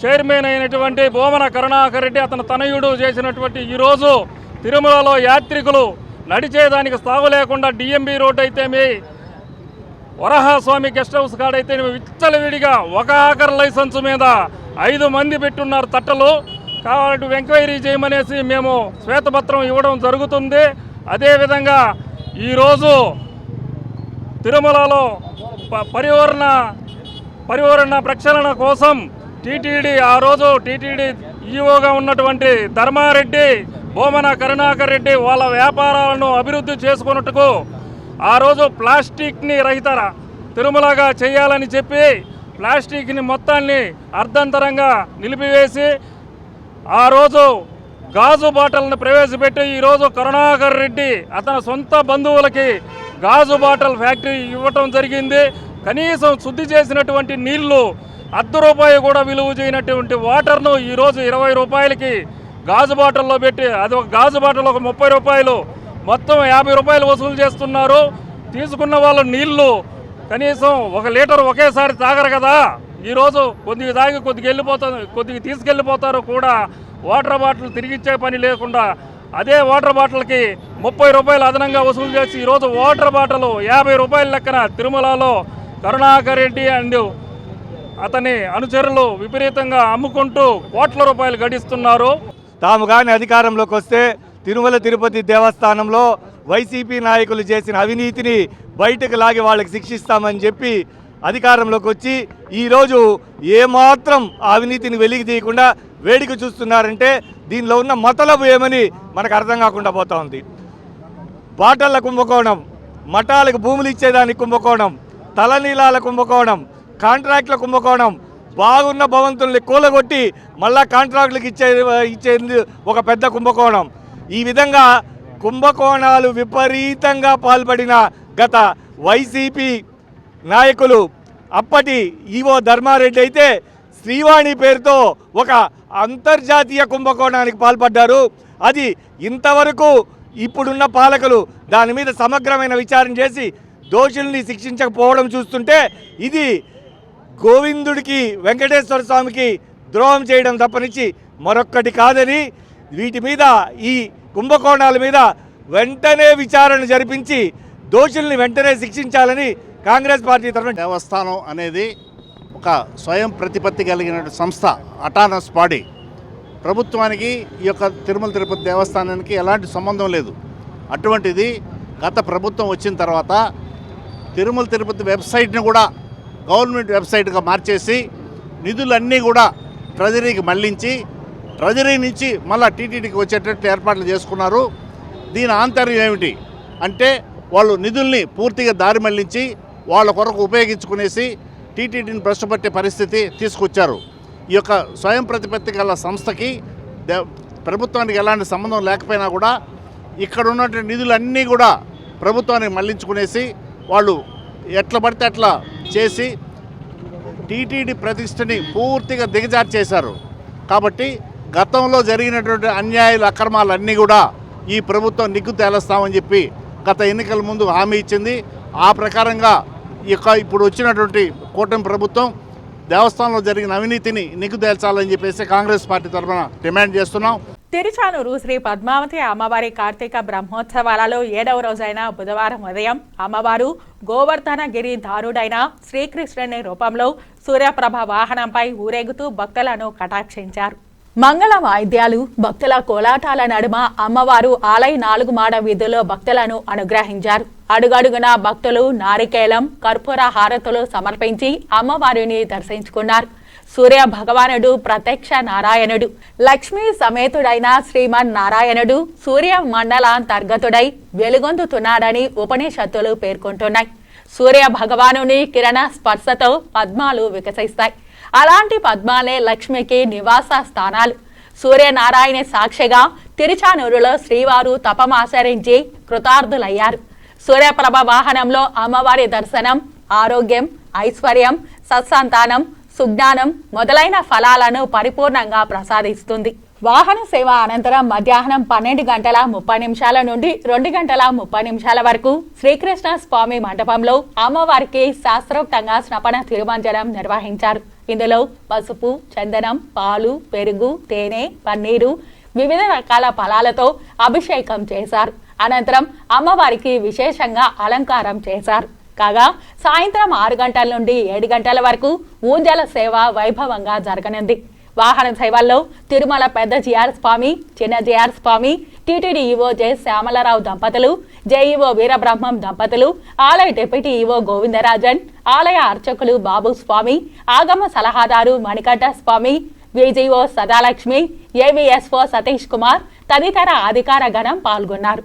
చైర్మన్ అయినటువంటి బోమన కరుణాకర్ రెడ్డి అతని తనయుడు చేసినటువంటి ఈరోజు తిరుమలలో యాత్రికులు నడిచేదానికి స్థావు లేకుండా డిఎంబి రోడ్ అయితేమి, వరహాస్వామి గెస్ట్ హౌస్ కాడైతే విచ్చలవిడిగా ఒక ఆఖరి లైసెన్సు మీద 5 మంది పెట్టున్నారు తట్టలు. కాబట్టి ఎంక్వైరీ చేయమనేసి మేము శ్వేతపత్రం ఇవ్వడం జరుగుతుంది. అదేవిధంగా ఈరోజు తిరుమలలో పర్యావరణ ప్రక్షాళన కోసం టీటీడీ ఆ రోజు టీటీడీ ఈఓగా ఉన్నటువంటి ధర్మారెడ్డి, బోమన కరుణాకర్ రెడ్డి వాళ్ళ వ్యాపారాలను అభివృద్ధి చేసుకున్నట్టుకు ఆ రోజు ప్లాస్టిక్ని రహిత తిరుమలగా చేయాలని చెప్పి ప్లాస్టిక్ని మొత్తాన్ని అర్ధంతరంగా నిలిపివేసి ఆ రోజు గాజు బాటలను ప్రవేశపెట్టి ఈరోజు కరుణాకర్ రెడ్డి అతని సొంత బంధువులకి గాజు బాటల్ ఫ్యాక్టరీ ఇవ్వటం జరిగింది. కనీసం శుద్ధి చేసినటువంటి నీళ్లు ₹1 కూడా విలువ చేయనటువంటి వాటర్ను ఈరోజు 20 రూపాయలకి గాజు బాటల్లో పెట్టి, అది ఒక గాజు బాటల్ ఒక 30 రూపాయలు, మొత్తం 50 రూపాయలు వసూలు చేస్తున్నారు. తీసుకున్న వాళ్ళు నీళ్లు కనీసం 1 లీటర్ ఒకేసారి తాగరు కదా. ఈరోజు కొద్దిగా తాగి కొద్దిగా తీసుకెళ్ళిపోతారు కూడా. వాటర్ బాటిల్ తిరిగిచ్చే పని లేకుండా అదే వాటర్ బాటిల్కి 30 రూపాయలు అదనంగా వసూలు చేసి ఈరోజు వాటర్ బాటిల్ 50 రూపాయల లెక్కన తిరుమలలో కరుణాకర్ రెడ్డి అండ్ అతని అనుచరులు విపరీతంగా అమ్ముకుంటూ కోట్ల రూపాయలు గడిస్తున్నారు. తాము కానీ అధికారంలోకి వస్తే తిరుమల తిరుపతి దేవస్థానంలో వైసీపీ నాయకులు చేసిన అవినీతిని బయటకు లాగి వాళ్ళకి శిక్షిస్తామని చెప్పి అధికారంలోకి వచ్చి ఈరోజు ఏమాత్రం ఆ అవినీతిని వెలికి తీయకుండా వేడిక చూస్తున్నారంటే దీనిలో ఉన్న మతలబు ఏమని మనకు అర్థం కాకుండా పోతా ఉంది. బాటళ్ల కుంభకోణం, మఠాలకు భూములు ఇచ్చేదానికి కుంభకోణం, తలనీలాల కుంభకోణం, కాంట్రాక్టుల కుంభకోణం, బాగున్న భవంతుల్ని కూలగొట్టి మళ్ళా కాంట్రాక్టులకు ఇచ్చేది ఒక పెద్ద కుంభకోణం. ఈ విధంగా కుంభకోణాలు విపరీతంగా పాల్పడిన గత వైసీపీ నాయకులు అప్పటి ఈవో ధర్మారెడ్డి అయితే శ్రీవాణి పేరుతో ఒక అంతర్జాతీయ కుంభకోణానికి పాల్పడ్డారు. అది ఇంతవరకు ఇప్పుడున్న పాలకులు దాని మీద సమగ్రమైన విచారణ చేసి దోషుల్ని శిక్షించకపోవడం చూస్తుంటే ఇది గోవిందుడికి వెంకటేశ్వర స్వామికి ద్రోహం చేయడం తప్పనిచ్చి మరొక్కటి కాదని, వీటి మీద ఈ కుంభకోణాల మీద వెంటనే విచారణ జరిపించి దోషుల్ని వెంటనే శిక్షించాలని కాంగ్రెస్ పార్టీ తరఫున దేవస్థానం అనేది ఒక స్వయం ప్రతిపత్తి కలిగిన సంస్థ, అటానమస్ బాడీ. ప్రభుత్వానికి ఈ యొక్క తిరుమల తిరుపతి దేవస్థానానికి ఎలాంటి సంబంధం లేదు. అటువంటిది గత ప్రభుత్వం వచ్చిన తర్వాత తిరుమల తిరుపతి వెబ్సైట్ని కూడా గవర్నమెంట్ వెబ్సైట్గా మార్చేసి నిధులన్నీ కూడా ట్రెజరీకి మళ్లించి ట్రెజరీ నుంచి మళ్ళీ టీటీడీకి వచ్చేటట్టు ఏర్పాట్లు చేసుకున్నారు. దీని ఆంతర్యం ఏమిటి అంటే వాళ్ళు నిధుల్ని పూర్తిగా దారి మళ్లించి వాళ్ళ కొరకు ఉపయోగించుకునేసి టీటీడీని భ్రష్టుపట్టే పరిస్థితి తీసుకొచ్చారు. ఈ యొక్క స్వయం ప్రతిపత్తి గల సంస్థకి ప్రభుత్వానికి ఎలాంటి సంబంధం లేకపోయినా కూడా ఇక్కడ ఉన్నటువంటి నిధులన్నీ కూడా ప్రభుత్వానికి మళ్లించుకునేసి వాళ్ళు ఎట్లా పడితే అట్లా చేసి టీటీడీ ప్రతిష్టని పూర్తిగా దిగజార్చేశారు. కాబట్టి గతంలో జరిగినటువంటి అన్యాయాలు అక్రమాలన్నీ కూడా ఈ ప్రభుత్వం నిగ్గు తేలుస్తామని చెప్పి గత ఎన్నికల ముందు హామీ ఇచ్చింది. ఆ ప్రకారంగా ఇప్పుడు వచ్చినటువంటి కూటమి ప్రభుత్వం దేవస్థానంలో జరిగిన అవినీతిని నిగ్గు తేల్చాలని చెప్పేసి కాంగ్రెస్ పార్టీ తరఫున డిమాండ్ చేస్తున్నాం. తిరుచానూరు శ్రీ పద్మావతి అమ్మవారి కార్తీక బ్రహ్మోత్సవాలలో 7వ రోజైన బుధవారం ఉదయం అమ్మవారు గోవర్ధనగిరి ధారుడైన శ్రీకృష్ణుని రూపంలో సూర్యప్రభ వాహనంపై ఊరేగుతూ భక్తులను కటాక్షించారు. మంగళ వాయిద్యాలు, భక్తుల కోలాటాల నడుమ అమ్మవారు ఆలయ 4 మాడ వీధుల్లో భక్తులను అనుగ్రహించారు. అడుగడుగున భక్తులు నారికేలం, కర్పూర హారతులు సమర్పించి అమ్మవారిని దర్శించుకున్నారు. సూర్య భగవానుడు ప్రత్యక్ష నారాయణుడు, లక్ష్మీ సమేతుడైన శ్రీమన్ నారాయణుడు సూర్య మండలాంతర్గతుడై వెలుగొందుతున్నాడని ఉపనిషత్తులు పేర్కొంటున్నాయి. సూర్య భగవానుని కిరణ స్పర్శతో పద్మాలు వికసిస్తాయి. అలాంటి పద్మాలే లక్ష్మికి నివాస స్థానాలు. సూర్యనారాయణ సాక్షిగా తిరుచానూరులో శ్రీవారు తపమాచరించి కృతార్థులయ్యారు. సూర్యప్రభ వాహనంలో అమ్మవారి దర్శనం ఆరోగ్యం, ఐశ్వర్యం, సత్సంతానం, సుజ్ఞానం మొదలైన ఫలాలను పరిపూర్ణంగా ప్రసాదిస్తుంది. వాహన సేవ అనంతరం మధ్యాహ్నం 12:30 నుండి 2:30 వరకు శ్రీకృష్ణ స్వామి మండపంలో అమ్మవారికి శాస్త్రోక్తంగా స్నపన తిరుమంజనం నిర్వహించారు. ఇందులో పసుపు, చందనం, పాలు, పెరుగు, తేనె, పన్నీరు, వివిధ రకాల ఫలాలతో అభిషేకం చేశారు. అనంతరం అమ్మవారికి విశేషంగా అలంకారం చేశారు. కాగా సాయంత్రం 6 గంటల నుండి 7 గంటల వరకు ఊంజల సేవ వైభవంగా జరగనుంది. వాహన సేవల్లో తిరుమల పెద్ద జిఆర్ స్వామి, చిన్న జిఆర్ స్వామి, టీటీడీ ఈవో జె శ్యామలరావు దంపతులు, జేఈఓ వీరబ్రహ్మం దంపతులు, ఆలయ డిప్యూటీ ఈవో గోవిందరాజన్, ఆలయ అర్చకులు బాబు స్వామి, ఆగమ సలహాదారు మణికంఠ స్వామి, విజిఓ సదాలక్ష్మి, ఏవిఎస్ఓ సతీష్ కుమార్ తదితర అధికార గణం పాల్గొన్నారు.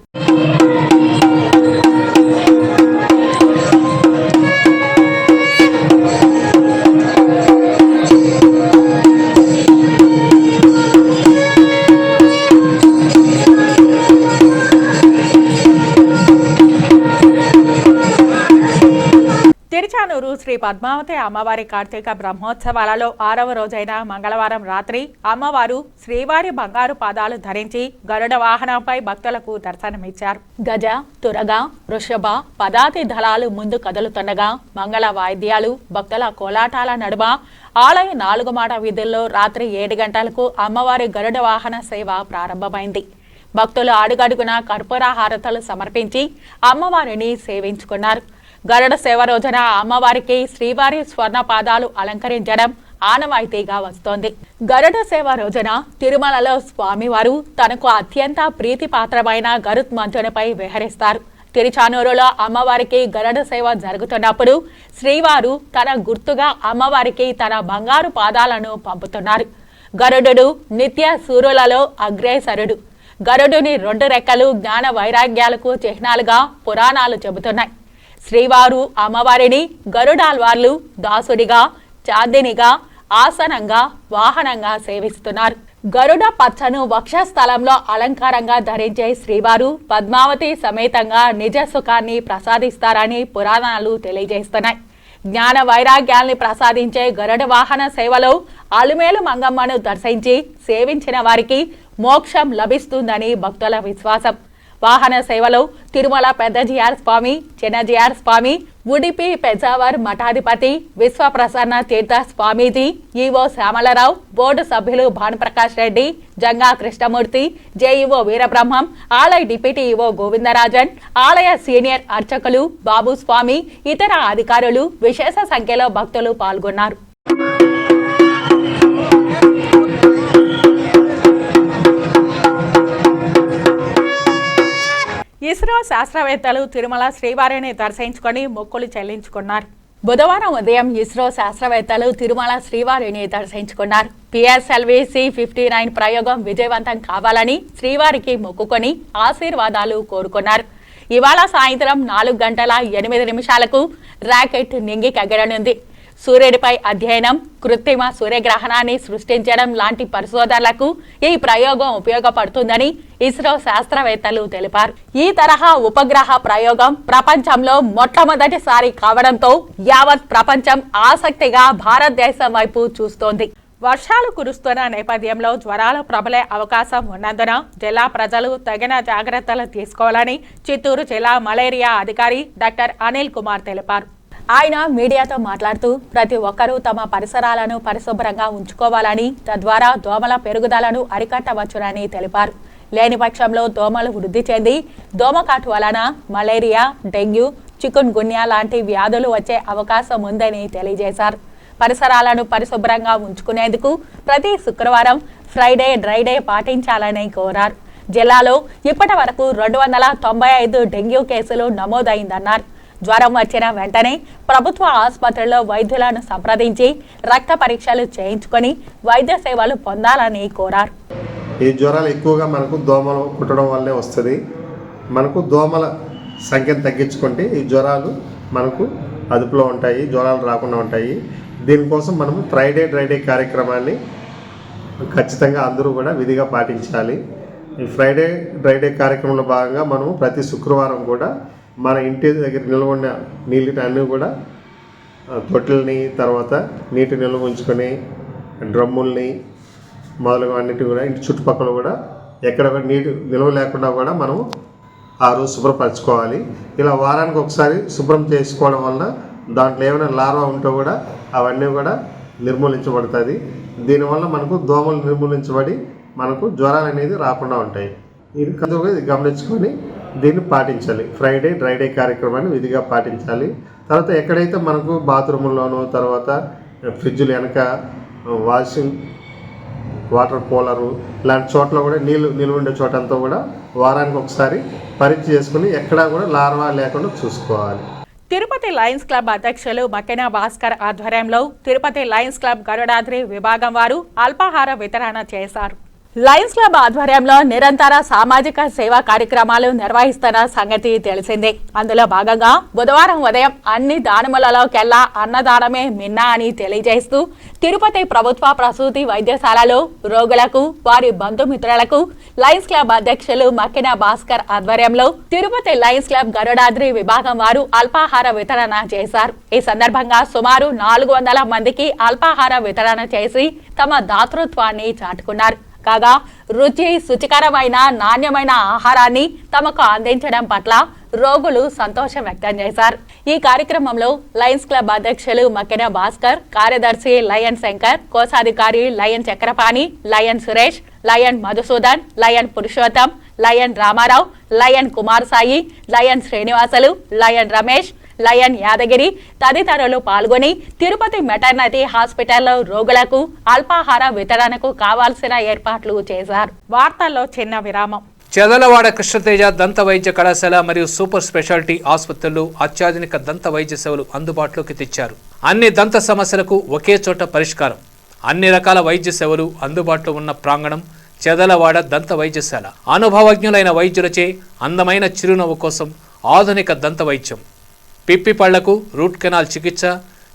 తిరుచానూరు శ్రీ పద్మావతి అమ్మవారి కార్తీక బ్రహ్మోత్సవాలలో 6వ రోజైన మంగళవారం రాత్రి అమ్మవారు శ్రీవారి బంగారు పాదాలు ధరించి గరుడ వాహనంపై భక్తులకు దర్శనమిచ్చారు. గజ, తురగ, వృషభ, పదాతి దళాలు ముందు కదులుతుండగా మంగళ వాయిద్యాలు, భక్తుల కోలాటాల నడుమ ఆలయ 4 మాడ వీధుల్లో రాత్రి 7 గంటలకు అమ్మవారి గరుడ వాహన సేవ ప్రారంభమైంది. భక్తులు అడుగడుగున కర్పూర హారతలు సమర్పించి అమ్మవారిని సేవించుకున్నారు. గరుడ సేవ రోజున అమ్మవారికి శ్రీవారి స్వర్ణ పాదాలు అలంకరించడం ఆనవాయితీగా వస్తోంది. గరుడ సేవ రోజున తిరుమలలో స్వామివారు తనకు అత్యంత ప్రీతిపాత్రమైన గరుత్మంతునిపై విహరిస్తారు. తిరుచానూరులో అమ్మవారికి గరుడ సేవ జరుగుతున్నప్పుడు శ్రీవారు తన గుర్తుగా అమ్మవారికి తన బంగారు పాదాలను పంపుతున్నారు. గరుడు నిత్య సూర్యులలో అగ్రేసరుడు. గరుడుని 2 రెక్కలు జ్ఞాన వైరాగ్యాలకు చిహ్నాలుగా పురాణాలు చెబుతున్నాయి. శ్రీవారు అమ్మవారిని గరుడాల్వార్లు దాసుడిగా, చాందినిగా, ఆసనంగా, వాహనంగా సేవిస్తున్నారు. గరుడ పచ్చను వక్షస్థలంలో అలంకారంగా ధరించే శ్రీవారు పద్మావతి సమేతంగా నిజ సుఖాన్ని ప్రసాదిస్తారని పురాణాలు తెలియజేస్తున్నాయి. జ్ఞాన వైరాగ్యాల్ని ప్రసాదించే గరుడ వాహన సేవలో అలుమేలు మంగమ్మను దర్శించి సేవించిన వారికి మోక్షం లభిస్తుందని భక్తుల విశ్వాసం. వాహన సేవలో తిరుమల పెద్ద జిఆర్ స్వామి, చిన్న జిఆర్ స్వామి, ఉడిపి పెజావర్ మఠాధిపతి విశ్వప్రసన్న తీర్థ స్వామీజీ, ఈవో శ్యామలరావు, బోర్డు సభ్యులు భానుప్రకాష్ రెడ్డి, జంగా కృష్ణమూర్తి, జేఈఓ వీరబ్రహ్మం, ఆలయ డిప్యూటీ ఈవో గోవిందరాజన్, ఆలయ సీనియర్ అర్చకులు బాబు స్వామి, ఇతర అధికారులు విశేష సంఖ్యలో భక్తులు పాల్గొన్నారు. ఇస్రో శాస్త్రవేత్తలు తిరుమల శ్రీవారిని దర్శించుకొని మొక్కులు చెల్లించుకున్నారు. బుధవారం ఉదయం ఇస్రో శాస్త్రవేత్తలు తిరుమల శ్రీవారిని దర్శించుకున్నారు. పిఎస్ఎల్వి C-59 ప్రయోగం విజయవంతం కావాలని శ్రీవారికి మొక్కుకొని ఆశీర్వాదాలు కోరుకున్నారు. ఇవాళ సాయంత్రం 4:08 రాకెట్ నింగికెగరనుంది. సూర్యుడిపై అధ్యయనం, కృత్రిమ సూర్యగ్రహణాన్ని సృష్టించడం లాంటి పరిశోధనలకు ఈ ప్రయోగం ఉపయోగపడుతుందని ఇస్రో శాస్త్రవేత్తలు తెలిపారు. ఈ తరహా ఉపగ్రహ ప్రయోగం ప్రపంచంలో మొట్టమొదటిసారి కావడంతో యావత్ ప్రపంచం ఆసక్తిగా భారతదేశం వైపు చూస్తోంది. వర్షాలు కురుస్తున్న నేపథ్యంలో జ్వరాలు ప్రబలే అవకాశం ఉన్నందున జిల్లా ప్రజలు తగిన జాగ్రత్తలు తీసుకోవాలని చిత్తూరు జిల్లా మలేరియా అధికారి డాక్టర్ అనిల్ కుమార్ తెలిపారు. ఆయన మీడియాతో మాట్లాడుతూ ప్రతి ఒక్కరూ తమ పరిసరాలను పరిశుభ్రంగా ఉంచుకోవాలని, తద్వారా దోమల పెరుగుదలను అరికట్టవచ్చునని తెలిపారు. లేని పక్షంలో దోమలు వృద్ధి చెంది దోమకాటు వలన మలేరియా, డెంగ్యూ, చికున్ గున్యా లాంటి వ్యాధులు వచ్చే అవకాశం ఉందని తెలియజేశారు. పరిసరాలను పరిశుభ్రంగా ఉంచుకునేందుకు ప్రతి శుక్రవారం ఫ్రైడే డ్రై డే పాటించాలని కోరారు. జిల్లాలో ఇప్పటి వరకు 295 డెంగ్యూ కేసులు నమోదైందన్నారు. జ్వరం వచ్చిన వెంటనే ప్రభుత్వ ఆసుపత్రిలో వైద్యులను సంప్రదించి రక్త పరీక్షలు చేయించుకొని వైద్య సేవలు పొందాలని కోరారు. ఈ జ్వరాలు ఎక్కువగా మనకు దోమలు కుట్టడం వల్లే వస్తుంది. మనకు దోమల సంఖ్యను తగ్గించుకుంటే ఈ జ్వరాలు మనకు అదుపులో ఉంటాయి, జ్వరాలు రాకుండా ఉంటాయి. దీనికోసం మనము ఫ్రైడే డ్రై డే కార్యక్రమాన్ని ఖచ్చితంగా అందరూ కూడా విధిగా పాటించాలి. ఈ ఫ్రైడే డ్రై డే కార్యక్రమంలో భాగంగా మనము ప్రతి శుక్రవారం కూడా మన ఇంటి దగ్గర నిల్వ ఉన్న నీళ్ళు అన్నీ కూడా తొట్టెల్ని, తర్వాత నీటి నిల్వ ఉంచుకొని డ్రమ్ముల్ని మొదలుగా అన్నిటి కూడా ఇంటి చుట్టుపక్కల కూడా ఎక్కడ నీటి నిల్వ లేకుండా కూడా మనం ఆ రోజు శుభ్రపరచుకోవాలి. ఇలా వారానికి ఒకసారి శుభ్రం చేసుకోవడం వలన దాంట్లో ఏమైనా లార్వా ఉంటే కూడా అవన్నీ కూడా నిర్మూలించబడుతుంది. దీనివల్ల మనకు దోమలు నిర్మూలించబడి మనకు జ్వరాలు అనేది రాకుండా ఉంటాయి. ఇది గమనించుకొని దీన్ని పాటించాలి. ఫ్రైడే డ్రై డే కార్యక్రమాన్ని విధిగా పాటించాలి. తర్వాత ఎక్కడైతే మనకు బాత్రూముల్లోనూ, తర్వాత ఫ్రిడ్జ్లు వెనక, వాషింగ్ వాటర్ కూలరు ఇలాంటి చోట్ల కూడా నీళ్ళు నిల్వ ఉండే చోటంతా కూడా వారానికి ఒకసారి పరీక్ష చేసుకుని ఎక్కడా కూడా లార్వా లేకుండా చూసుకోవాలి. తిరుపతి లయన్స్ క్లబ్ అధ్యక్షులు మక్కెన భాస్కర్ ఆధ్వర్యంలో తిరుపతి లయన్స్ క్లబ్ గరుడాద్రి విభాగం వారు అల్పాహార వితరణ చేశారు. లయన్స్ క్లబ్ ఆధ్వర్యంలో నిరంతర సామాజిక సేవా కార్యక్రమాలు నిర్వహిస్తున్న సంగతి తెలిసిందే. అందులో భాగంగా బుధవారం ఉదయం అన్ని దానములలోకెల్లా అన్నదానమే మిన్నా అని తెలియజేస్తూ తిరుపతి ప్రభుత్వ ప్రసూతి వైద్యశాలలో రోగులకు, వారి బంధుమిత్రులకు లయన్స్ క్లబ్ అధ్యక్షులు మక్కెన భాస్కర్ ఆధ్వర్యంలో తిరుపతి లయన్స్ క్లబ్ గరుడాద్రి విభాగం వారు అల్పాహార వితరణ చేశారు. ఈ సందర్భంగా సుమారు 400 మందికి అల్పాహార వితరణ చేసి తమ దాతృత్వాన్ని చాటుకున్నారు. కాగా రుచి, శుచికరమైన, నాణ్యమైన ఆహారాన్ని తమకు అందించడం పట్ల రోగులు సంతోషం వ్యక్తం చేశారు. ఈ కార్యక్రమంలో లయన్స్ క్లబ్ అధ్యక్షులు మక్కెన భాస్కర్, కార్యదర్శి లయన్ శంకర్, కోశాధికారి Lion Chakrapani, Lion Suresh, Lion Madhusudan, Lion Purushottam, Lion Ramarao, Lion Kumar Sai, Lion Srinivasulu, Lion Ramesh, Lion Yadagiri తదితరులు పాల్గొని తిరుపతి మెటర్నిటీ హాస్పిటల్లో రోగులకు అల్పాహార వితరణకు కావాల్సిన ఏర్పాట్లు చేశారు. వార్తల్లో చిన్న విరామం. చెదలవాడ కృష్ణతేజ దంత వైద్య కళాశాల మరియు సూపర్ స్పెషాలిటీ ఆసుపత్రుల్లో అత్యాధునిక దంత వైద్య సేవలు అందుబాటులోకి తెచ్చారు. అన్ని దంత సమస్యలకు ఒకే చోట పరిష్కారం. అన్ని రకాల వైద్య సేవలు అందుబాటులో ఉన్న ప్రాంగణం చెదలవాడ దంత వైద్యశాల. అనుభవజ్ఞులైన వైద్యులచే అందమైన చిరునవ్వు కోసం ఆధునిక దంత వైద్యం, పిప్పి పళ్లకు రూట్ కెనాల్ చికిత్స,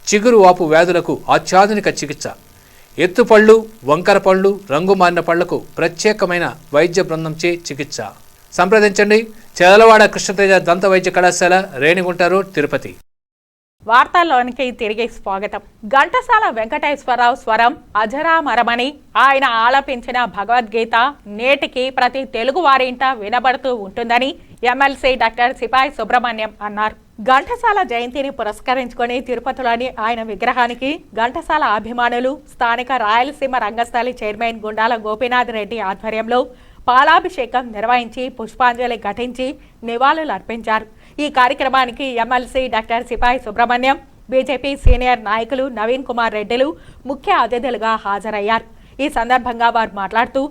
చిగురు వాపు వ్యాధులకు అత్యాధునిక చికిత్స, ఎత్తుపళ్ళు, వంకర పళ్ళు, రంగు మారిన పళ్లకు ప్రత్యేకమైన వైద్య బృందంచే చికిత్స. సంప్రదించండి చెదలవాడ కృష్ణతేజ దంత వైద్య కళాశాల, రేణిగుంట రోడ్, తిరుపతి. వార్తల్లోనికి తిరిగి స్వాగతం. ఘంటసాల వెంకటేశ్వరరావు స్వరం అజరామరమని ఆయన ఆలపించిన భగవద్గీత నేటికి ప్రతి తెలుగు వారింట వినబడుతూ ఉంటుందని ఎమ్మెల్సీ డాక్టర్ సిపాయి సుబ్రహ్మణ్యం అన్నారు. ఘంటసాల జయంతిని పురస్కరించుకొని తిరుపతిలోని ఆయన విగ్రహానికి ఘంటసాల అభిమానులు స్థానిక రాయలసీమ రంగస్థలి చైర్మన్ గుండాల గోపీనాథ్ రెడ్డి ఆధ్వర్యంలో పాలాభిషేకం నిర్వహించి పుష్పాంజలి ఘటించి నివాళులు అర్పించారు. ఈ కార్యక్రమానికి ఎమ్మెల్సీ డాక్టర్ సిపాయి సుబ్రహ్మణ్యం, బీజేపీ సీనియర్ నాయకులు నవీన్ కుమార్ రెడ్డిలు ముఖ్య అతిథులుగా హాజరయ్యారు. ఈ సందర్భంగా వారు మాట్లాడుతూ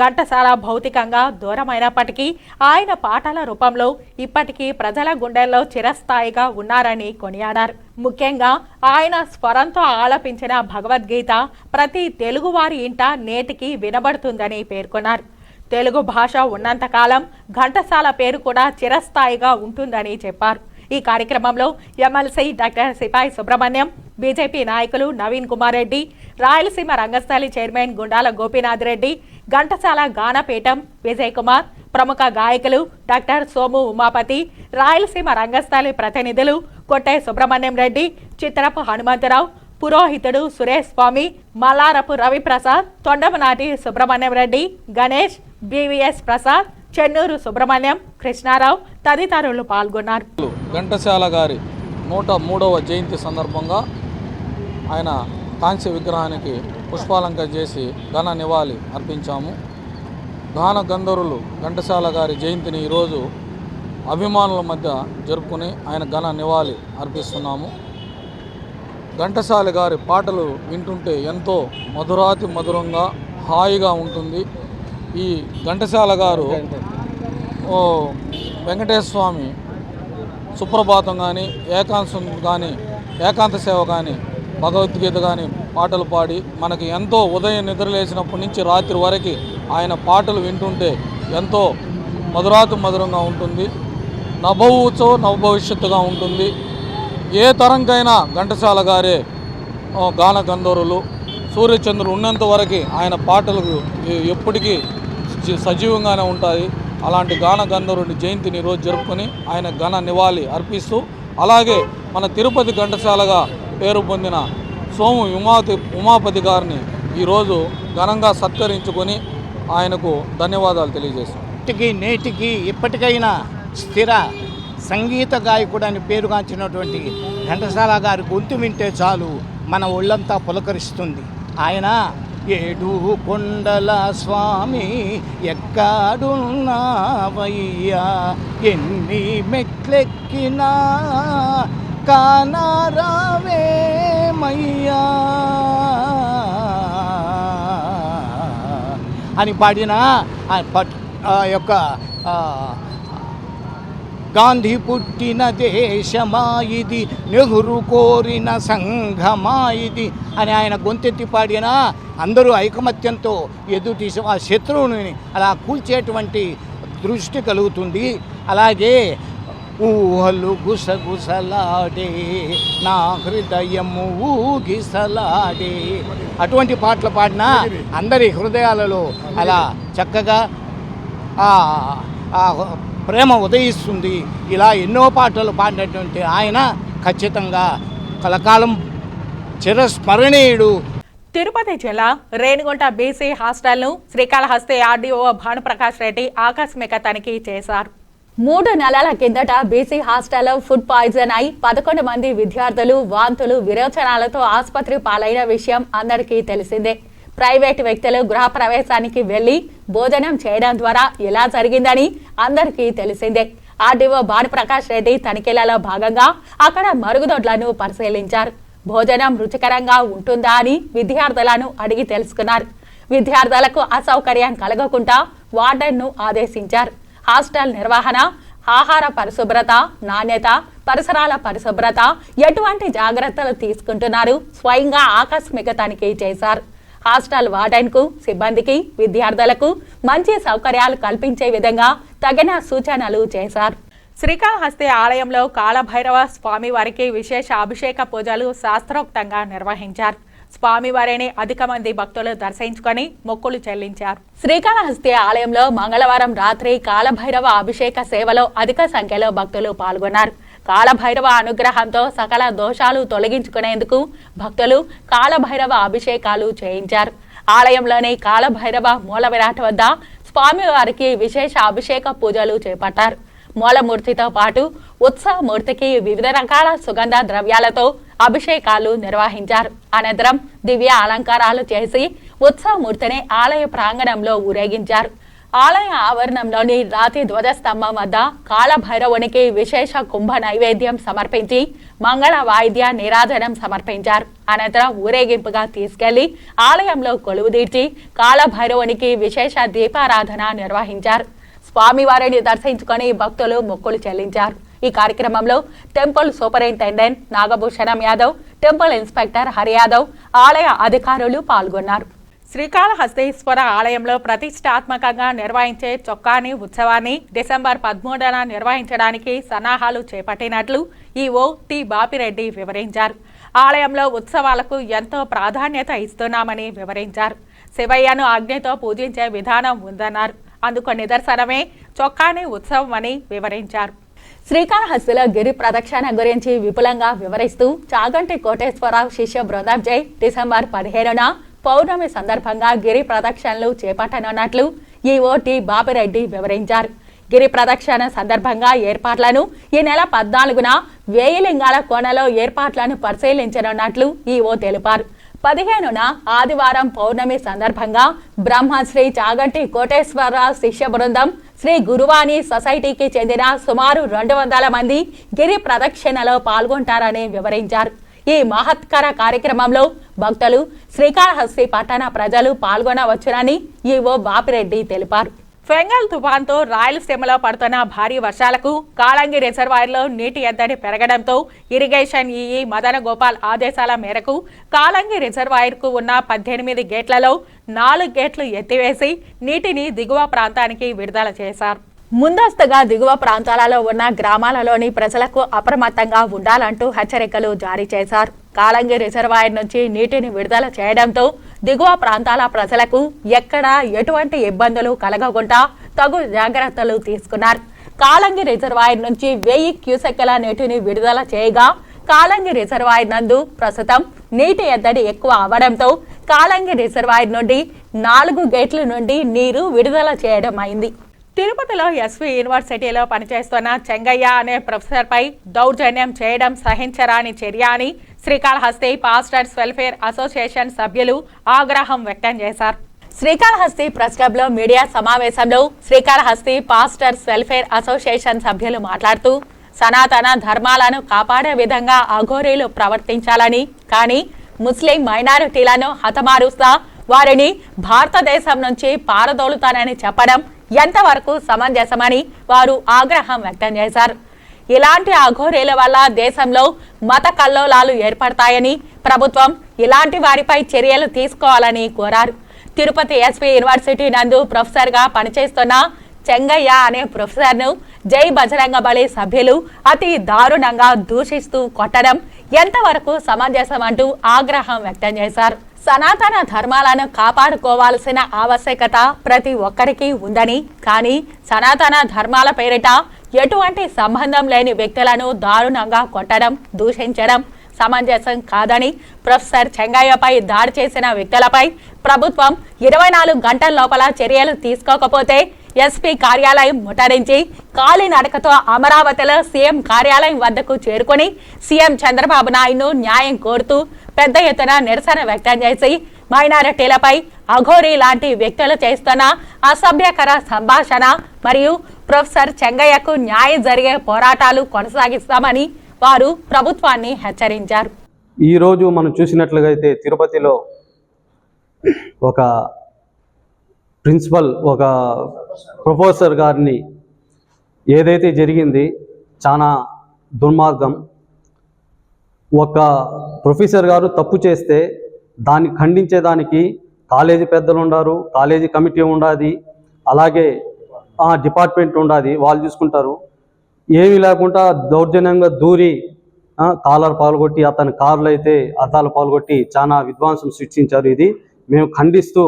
ఘంటసాల భౌతికంగా దూరమైనప్పటికీ ఆయన పాటల రూపంలో ఇప్పటికీ ప్రజల గుండెల్లో చిరస్థాయిగా ఉన్నారని కొనియాడారు. ముఖ్యంగా ఆయన స్వరంతో ఆలపించిన భగవద్గీత ప్రతి తెలుగువారి ఇంట నేటికి వినబడుతుందని పేర్కొన్నారు. తెలుగు భాష ఉన్నంతకాలం ఘంటసాల పేరు కూడా చిరస్థాయిగా ఉంటుందని చెప్పారు. ఈ కార్యక్రమంలో ఎమ్మెల్సీ డాక్టర్ సిపాయి సుబ్రహ్మణ్యం, బీజేపీ నాయకులు నవీన్ కుమార్ రెడ్డి, రాయలసీమ రంగస్థలి చైర్మన్ గుండాల గోపీనాథ్ రెడ్డి, ఘంటసాల గానపీఠం విజయ్ కుమార్, ప్రముఖ గాయకులు డాక్టర్ సోము ఉమాపతి, రాయలసీమ రంగస్థలి ప్రతినిధులు కొట్టే సుబ్రహ్మణ్యం రెడ్డి, చిత్రపు హనుమంతరావు, పురోహితుడు సురేష్ స్వామి, మల్లారపు రవిప్రసాద్, తొండమనాటి సుబ్రహ్మణ్యం రెడ్డి, గణేష్, బివిఎస్ ప్రసాద్, చెన్నూరు సుబ్రహ్మణ్యం, కృష్ణారావు తదితరులు పాల్గొన్నారు. ఘంటసాల గారి 103వ జయంతి సందర్భంగా ఆయన కాంస్య విగ్రహానికి పుష్పాలంకరణ చేసి ఘన నివాళి అర్పించాము. గాన గంధర్వులు ఘంటసాల గారి జయంతిని ఈరోజు అభిమానుల మధ్య జరుపుకుని ఆయన ఘన నివాళి అర్పిస్తున్నాము. ఘంటసాల గారి పాటలు వింటుంటే ఎంతో మధురాతి మధురంగా హాయిగా ఉంటుంది. ఈ ఘంటసాల గారు వెంకటేశ్వర స్వామి సుప్రభాతం కానీ ఏకాంత సేవ కానీ భగవద్గీత కానీ పాటలు పాడి మనకి ఎంతో ఉదయం నిద్రలేసినప్పటి నుంచి రాత్రి వరకు ఆయన పాటలు వింటుంటే ఎంతో మధురాతి మధురంగా ఉంటుంది. నభూతో నవభవిష్యత్తుగా ఉంటుంది. ఏ తరంకైనా ఘంటసాల గారే గాన గంధర్వులు. సూర్యచంద్రులు ఉన్నంత వరకు ఆయన పాటలు ఎప్పటికీ సజీవంగానే ఉంటాయి. అలాంటి గాన గంధర్వుడి జయంతిని ఈరోజు జరుపుకొని ఆయన ఘన నివాళి అర్పిస్తూ, అలాగే మన తిరుపతి ఘంటసాలగా పేరు పొందిన సోము ఉమాపతి గారిని ఈరోజు ఘనంగా సత్కరించుకొని ఆయనకు ధన్యవాదాలు తెలియజేస్తాం. నేటికి ఇప్పటికైనా స్థిర సంగీత గాయకుడు అని పేరుగాంచినటువంటి ఘంటసాల గారి గొంతు వింటే చాలు మన ఒళ్ళంతా పులకరిస్తుంది. ఆయన ఏడు కొండల స్వామి ఎక్కడున్నావయ్యా, ఎన్ని మెట్లెక్కినా కానరావేమయ్యా అని పాడిన ఆ యొక్క గాంధీ పుట్టిన దేశమా ఇది, నెహ్రూ కోరిన సంఘమా ఇది అని ఆయన గొంతెత్తి పాడిన అందరూ ఐకమత్యంతో ఎదుటి ఆ శత్రువుని అలా కూల్చేటువంటి దృష్టి కలుగుతుంది. అలాగే ఊహలు గుసగుసలాడే నా హృదయము ఊగిసలాడే అటువంటి పాటలు పాడిన అందరి హృదయాలలో అలా చక్కగా ప్రేమ ఉదయిస్తుంది. ఇలా ఎన్నో పాటలు పాడినటువంటి ఆయన ఖచ్చితంగా కలకాలం చిరస్మరణీయుడు. తిరుపతి జిల్లా రేణిగుంట బీసీ హాస్టల్ను శ్రీకాళహస్తి ఆర్డీఓ భానుప్రకాష్ రెడ్డి ఆకస్మిక తనిఖీ చేశారు. 3 నెలల కిందట బీసీ హాస్టల్లో ఫుడ్ పాయిజన్ అయి 11 మంది విద్యార్థులు వాంతులు విరోచనాలతో ఆసుపత్రి పాలైన విషయం అందరికీ తెలిసిందే. ప్రైవేటు వ్యక్తులు గృహప్రవేశానికి వెళ్లి భోజనం చేయడం ద్వారా ఎలా జరిగిందని అందరికీ తెలిసిందే. ఆర్డీఓ భానుప్రకాష్ రెడ్డి తనిఖీలలో భాగంగా అక్కడ మరుగుదొడ్లను పరిశీలించారు. భోజనం రుచికరంగా ఉంటుందా అని విద్యార్థులను అడిగి తెలుసుకున్నారు. విద్యార్థులకు అసౌకర్యం కలగకుండా వార్డెన్ను ఆదేశించారు. హాస్టల్ నిర్వహణ, ఆహార పరిశుభ్రత, నాణ్యత, పరిసరాల పరిశుభ్రత ఎటువంటి జాగ్రత్తలు తీసుకుంటున్నారు స్వయంగా ఆకస్మిక తనిఖీ చేశారు. హాస్టల్ వార్డెన్కు, సిబ్బందికి, విద్యార్థులకు మంచి సౌకర్యాలు కల్పించే విధంగా తగిన సూచనలు చేశారు. శ్రీకాళహస్తి ఆలయంలో కాలభైరవ స్వామివారికి విశేష అభిషేక పూజలు శాస్త్రోక్తంగా నిర్వహించారు. స్వామివారిని అధిక మంది భక్తులు దర్శించుకొని మొక్కులు చెల్లించారు. శ్రీకాళహస్తి ఆలయంలో మంగళవారం రాత్రి కాలభైరవ అభిషేక సేవలో అధిక సంఖ్యలో భక్తులు పాల్గొన్నారు. కాళభైరవ అనుగ్రహంతో సకల దోషాలు తొలగించుకునేందుకు భక్తులు కాళభైరవ అభిషేకాలు చేయించారు. ఆలయంలోని కాళభైరవ మూల విరాట్ వద్ద స్వామివారికి విశేష అభిషేక పూజలు చేపట్టారు. మూలమూర్తితో పాటు ఉత్సవమూర్తికి వివిధ రకాల సుగంధ ద్రవ్యాలతో అభిషేకాలు నిర్వహించారు. అనంతరం దివ్య అలంకారాలు చేసి ఉత్సవమూర్తిని ఆలయ ప్రాంగణంలో ఊరేగించారు. ఆలయ ఆవరణంలోని రాతి ధ్వజస్తంభం వద్ద కాళభైరవునికి విశేష కుంభ నైవేద్యం సమర్పించి మంగళ వాయిద్య నీరాజనం సమర్పించారు. అనంతరం ఊరేగింపుగా తీసుకెళ్లి ఆలయంలో కొలువుదీర్చి కాళభైరవునికి విశేష దీపారాధన నిర్వహించారు. స్వామివారిని దర్శించుకొని భక్తులు మొక్కులు చెల్లించారు. ఈ కార్యక్రమంలో temple superintendent Nagabhushanam Yadav, temple inspector Hari Yadav, ఆలయ అధికారులు పాల్గొన్నారు. శ్రీకాళహస్తీశ్వర ఆలయంలో ప్రతిష్టాత్మకంగా నిర్వహించే చొక్కాని ఉత్సవాన్ని డిసెంబర్ 13న నిర్వహించడానికి సన్నాహాలు చేపట్టినట్లు ఈవో టి బాపిరెడ్డి వివరించారు. ఆలయంలో ఉత్సవాలకు ఎంతో ప్రాధాన్యత ఇస్తున్నామని వివరించారు. శివయ్యను అగ్నితో పూజించే విధానం ఉందన్నారు. అందుకు నిదర్శనమే చొక్కాని ఉత్సవం అని వివరించారు. శ్రీకాళహస్తిలో గిరి ప్రదక్షిణ గురించి విపులంగా వివరిస్తూ చాగంటి కోటేశ్వరరావు శిష్య బృందంచే డిసెంబర్ 15న పౌర్ణమి సందర్భంగా గిరి ప్రదక్షిణలు చేపట్టనున్నట్లు ఈవో టి బాపిరెడ్డి వివరించారు. గిరి ప్రదక్షిణ సందర్భంగా ఏర్పాట్లను ఈ నెల 14న వేయిలింగాల కోనలో ఏర్పాట్లను పరిశీలించనున్నట్లు ఈవో తెలిపారు. 15న ఆదివారం పౌర్ణమి సందర్భంగా బ్రహ్మశ్రీ చాగంటి కోటేశ్వరరావు శిష్య బృందం శ్రీ గురువాణి సొసైటీకి చెందిన సుమారు 200 మంది గిరి ప్రదక్షిణలో పాల్గొంటారని వివరించారు. ఈ మహత్కర కార్యక్రమంలో భక్తులు, శ్రీకాళహస్తి పట్టణ ప్రజలు పాల్గొనవచ్చునని ఈవో బాపిరెడ్డి తెలిపారు. ఫెంగల్ తుఫాన్తో రాయలసీమలో పడుతున్న భారీ వర్షాలకు కాళంగి రిజర్వాయర్లో నీటి ఎద్దడి పెరగడంతో ఇరిగేషన్ ఈఈ మదన గోపాల్ ఆదేశాల మేరకు కాళంగి రిజర్వాయర్కు ఉన్న 18 గేట్లలో 4 గేట్లు ఎత్తివేసి నీటిని దిగువ ప్రాంతానికి విడుదల చేశారు. ముందస్తుగా దిగువ ప్రాంతాలలో ఉన్న గ్రామాలలోని ప్రజలకు అప్రమత్తంగా ఉండాలంటూ హెచ్చరికలు జారీ చేశారు. కాళంగి రిజర్వాయర్ నుంచి నీటిని విడుదల చేయడంతో దిగువ ప్రాంతాల ప్రజలకు ఎక్కడా ఎటువంటి ఇబ్బందులు కలగకుండా తగు జాగ్రత్తలు తీసుకున్నారు. కాళంగి రిజర్వాయర్ నుంచి 1000 క్యూసెక్కుల నీటిని విడుదల చేయగా కాళంగి రిజర్వాయర్ నందు ప్రస్తుతం నీటి ఎద్దడి ఎక్కువ అవడంతో కాళంగి రిజర్వాయర్ నుండి 4 గేట్ల నుండి నీరు విడుదల చేయడం అయింది. తిరుపతిలో ఎస్వి యూనివర్సిటీలో పనిచేస్తున్న చెంగయ్య అనే ప్రొఫెసర్పై దౌర్జన్యం చేయడం సహించరాని చర్య అని శ్రీకాళహస్తి పాస్టర్స్ వెల్ఫేర్ అసోసియేషన్ సభ్యులు ఆగ్రహం వ్యక్తం చేశారు. శ్రీకాళహస్తి ప్రెస్ క్లబ్ లో మీడియా సమావేశంలో శ్రీకాళహస్తి పాస్టర్స్ వెల్ఫేర్ అసోసియేషన్ సభ్యులు మాట్లాడుతూ సనాతన ధర్మాలను కాపాడే విధంగా అఘోరీలు ప్రవర్తించాలని, కానీ ముస్లిం మైనారిటీలను హతమారుస్తా వారిని భారతదేశం నుంచి పారదోలుతానని చెప్పడం ఎంతవరకు సమంజసమని వారు ఆగ్రహం వ్యక్తం చేశారు. ఇలాంటి అఘోరీల వల్ల దేశంలో మత కల్లోలాలు ఏర్పడతాయని ప్రభుత్వం ఇలాంటి వారిపై చర్యలు తీసుకోవాలని కోరారు. తిరుపతి ఎస్వి యూనివర్సిటీ నందు ప్రొఫెసర్గా పనిచేస్తున్న చెంగయ్య అనే ప్రొఫెసర్ను జై బజరంగబలి సభ్యులు అతి దారుణంగా దూషిస్తూ కొట్టడం ఎంతవరకు సమంజసం అంటూ ఆగ్రహం వ్యక్తం చేశారు. సనాతన ధర్మాలను కాపాడుకోవాల్సిన ఆవశ్యకత ప్రతి ఒక్కరికి ఉందని, కానీ సనాతన ధర్మాల పేరిట ఎటువంటి సంబంధం లేని వ్యక్తులను దారుణంగా కొట్టడం, దూషించడం సమంజసం కాదని, ప్రొఫెసర్ చెంగయ్యపై దాడి చేసిన వ్యక్తులపై ప్రభుత్వం 24 గంటల లోపల చర్యలు తీసుకోకపోతే ఎస్పీ కార్యాలయం ముట్టడించి కాలినడకతో అమరావతిలో సీఎం కార్యాలయం వద్దకు చేరుకుని సీఎం చంద్రబాబు నాయుడును న్యాయం కోరుతూ పెద్ద ఎత్తున నిరసన వ్యక్తం చేసి మైనారిటీలపై అఘోరీ లాంటి వ్యక్తులు చేస్తున్న అసభ్యకర సంభాషణ మరియు ప్రొఫెసర్ చెంగయ్యకు న్యాయం జరిగే పోరాటాలు కొనసాగిస్తామని వారు ప్రభుత్వాన్ని హెచ్చరించారు. ఈరోజు మనం చూసినట్లుగా అయితే తిరుపతిలో ఒక ప్రిన్సిపల్, ఒక ప్రొఫెసర్ గారిని ఏదైతే జరిగింది చాలా దుర్మార్గం. ఒక ప్రొఫెసర్ గారు తప్పు చేస్తే దాన్ని ఖండించేదానికి కాలేజీ పెద్దలు ఉండారు, కాలేజీ కమిటీ ఉండాది, అలాగే డిపార్ట్మెంట్ ఉండాది, వాళ్ళు చూసుకుంటారు. ఏమీ లేకుండా దౌర్జన్యంగా దూరి కాలర్ పాల్గొట్టి అతని కార్లు అయితే అద్దాలు పాల్గొట్టి చాలా విధ్వంసం సృష్టించారు. ఇది మేము ఖండిస్తూ,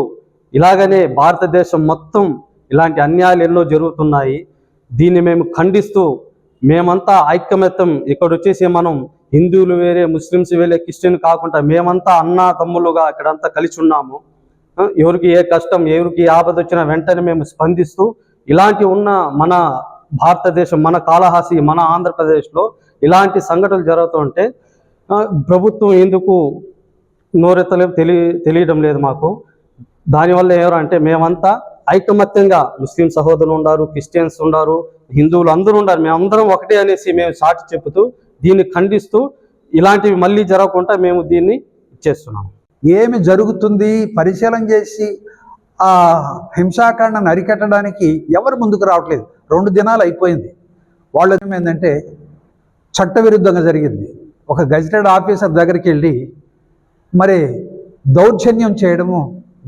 ఇలాగనే భారతదేశం మొత్తం ఇలాంటి అన్యాయాలు ఎన్నో జరుగుతున్నాయి. దీన్ని మేము ఖండిస్తూ మేమంతా ఐకమత్యం ఇక్కడ వచ్చేసి మనం హిందువులు వేరే, ముస్లిమ్స్ వేరే, క్రిస్టియన్ కాకుండా మేమంతా అన్నా తమ్ముళ్ళుగా ఇక్కడంతా కలిసి ఉన్నాము. ఎవరికి ఏ కష్టం, ఎవరికి ఆపద వచ్చినా వెంటనే మేము స్పందిస్తూ ఇలాంటి ఉన్న మన భారతదేశం, మన కాళహస్తి, మన ఆంధ్రప్రదేశ్లో ఇలాంటి సంఘటనలు జరుగుతుంటే ప్రభుత్వం ఎందుకు నోరెత్తలేదు తెలియడం లేదు మాకు. దానివల్ల ఎవరంటే మేమంతా ఐకమత్యంగా ముస్లిం సహోదరులు ఉన్నారు, క్రిస్టియన్స్ ఉన్నారు, హిందువులు అందరూ ఉన్నారు, మేమందరం ఒకటే అనేసి మేము సాటి చెబుతూ దీన్ని ఖండిస్తూ ఇలాంటివి మళ్ళీ జరగకుండా మేము దీన్ని చేస్తున్నాము. ఏమి జరుగుతుంది పరిశీలన చేసి ఆ హింసాకాండను అరికట్టడానికి ఎవరు ముందుకు రావట్లేదు. 2 దినాలు అయిపోయింది. వాళ్ళు ఏంటంటే చట్టవిరుద్ధంగా జరిగింది. ఒక గెజిటెడ్ ఆఫీసర్ దగ్గరికి వెళ్ళి మరి దౌర్జన్యం చేయడము,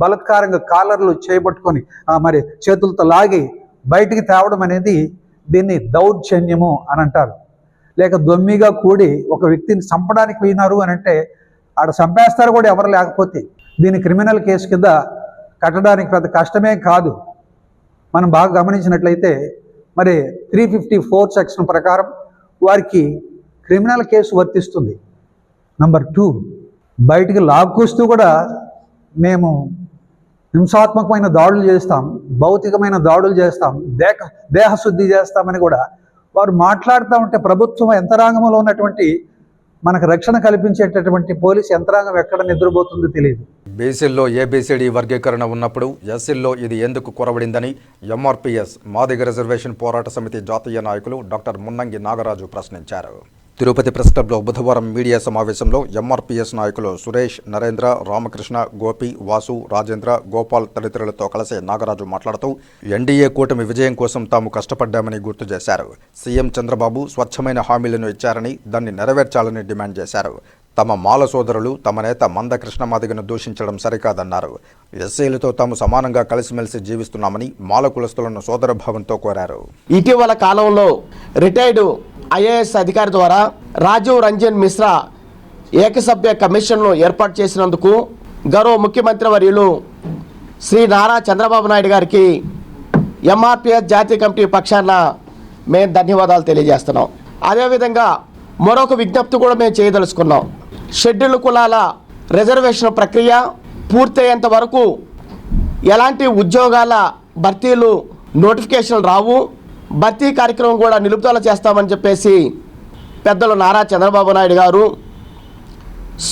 బలత్కారంగా కాలర్లు చేయబట్టుకొని మరి చేతులతో లాగి బయటికి తేవడం అనేది దీన్ని దౌర్జన్యము అని అంటారు. లేక దొమ్మిగా కూడి ఒక వ్యక్తిని చంపడానికి పోయినారు అని అంటే ఆడ చంపేస్తారు కూడా ఎవరు లేకపోతే. దీన్ని క్రిమినల్ కేసు కింద కట్టడానికి పెద్ద కష్టమే కాదు. మనం బాగా గమనించినట్లయితే మరి 354 సెక్షన్ ప్రకారం వారికి క్రిమినల్ కేసు వర్తిస్తుంది. నంబర్ 2, బయటికి లాక్కొస్తూ కూడా మేము హింసాత్మకమైన దాడులు చేస్తాం, భౌతికమైన దాడులు చేస్తాం, దేహశుద్ధి చేస్తామని కూడా వారు మాట్లాడుతూ ఉంటే ప్రభుత్వం యంత్రాంగంలో ఉన్నటువంటి మనకు రక్షణ కల్పించేటటువంటి పోలీసు యంత్రాంగం ఎక్కడ నిద్రపోతుందో తెలియదు. బీసీల్లో ఏబీసీడీ వర్గీకరణ ఉన్నప్పుడు ఎస్సీల్లో ఇది ఎందుకు కొరవడిందని ఎంఆర్పీఎస్ మాదిగ రిజర్వేషన్ పోరాట సమితి జాతీయ నాయకులు డాక్టర్ మున్నంగి నాగరాజు ప్రశ్నించారు. తిరుపతి ప్రెస్ క్లబ్లో బుధవారం మీడియా సమావేశంలో ఎంఆర్పీఎస్ నాయకులు సురేష్, నరేంద్ర, రామకృష్ణ, గోపి, వాసు, రాజేంద్ర, గోపాల్ తదితరులతో కలిసి నాగరాజు మాట్లాడుతూ ఎన్డీఏ కూటమి విజయం కోసం తాము కష్టపడ్డామని గుర్తు చేశారు. సీఎం చంద్రబాబు స్వచ్ఛమైన హామీలను ఇచ్చారని దాన్ని నెరవేర్చాలని డిమాండ్ చేశారు. తమ మాల సోదరులు తమ నేత మంద కృష్ణమాదిగను దూషించడం సరికాదన్నారు. ఎస్సీలతో తాము సమానంగా కలిసిమెలిసి జీవిస్తున్నామని మాల కులస్తులను సోదరభావంతో కోరారు. ఇటీవల కాలంలో రిటైర్డ్ ఐఏఎస్ అధికారి ద్వారా రాజీవ్ రంజన్ మిశ్రా ఏకసభ్య కమిషన్ను ఏర్పాటు చేసినందుకు గౌరవ ముఖ్యమంత్రి వర్యులు శ్రీ నారా చంద్రబాబు నాయుడు గారికి ఎంఆర్పీఎస్ జాతీయ కమిటీ పక్షాన మేము ధన్యవాదాలు తెలియజేస్తున్నాం. అదేవిధంగా మరొక విజ్ఞప్తి కూడా మేము చేయదలుచుకున్నాం. షెడ్యూల్డ్ కులాల రిజర్వేషన్ ప్రక్రియ పూర్తయ్యేంత వరకు ఎలాంటి ఉద్యోగాల భర్తీలు నోటిఫికేషన్లు రావు, భర్తీ కార్యక్రమం కూడా నిలుపుదల చేస్తామని చెప్పేసి పెద్దలు నారా చంద్రబాబు నాయుడు గారు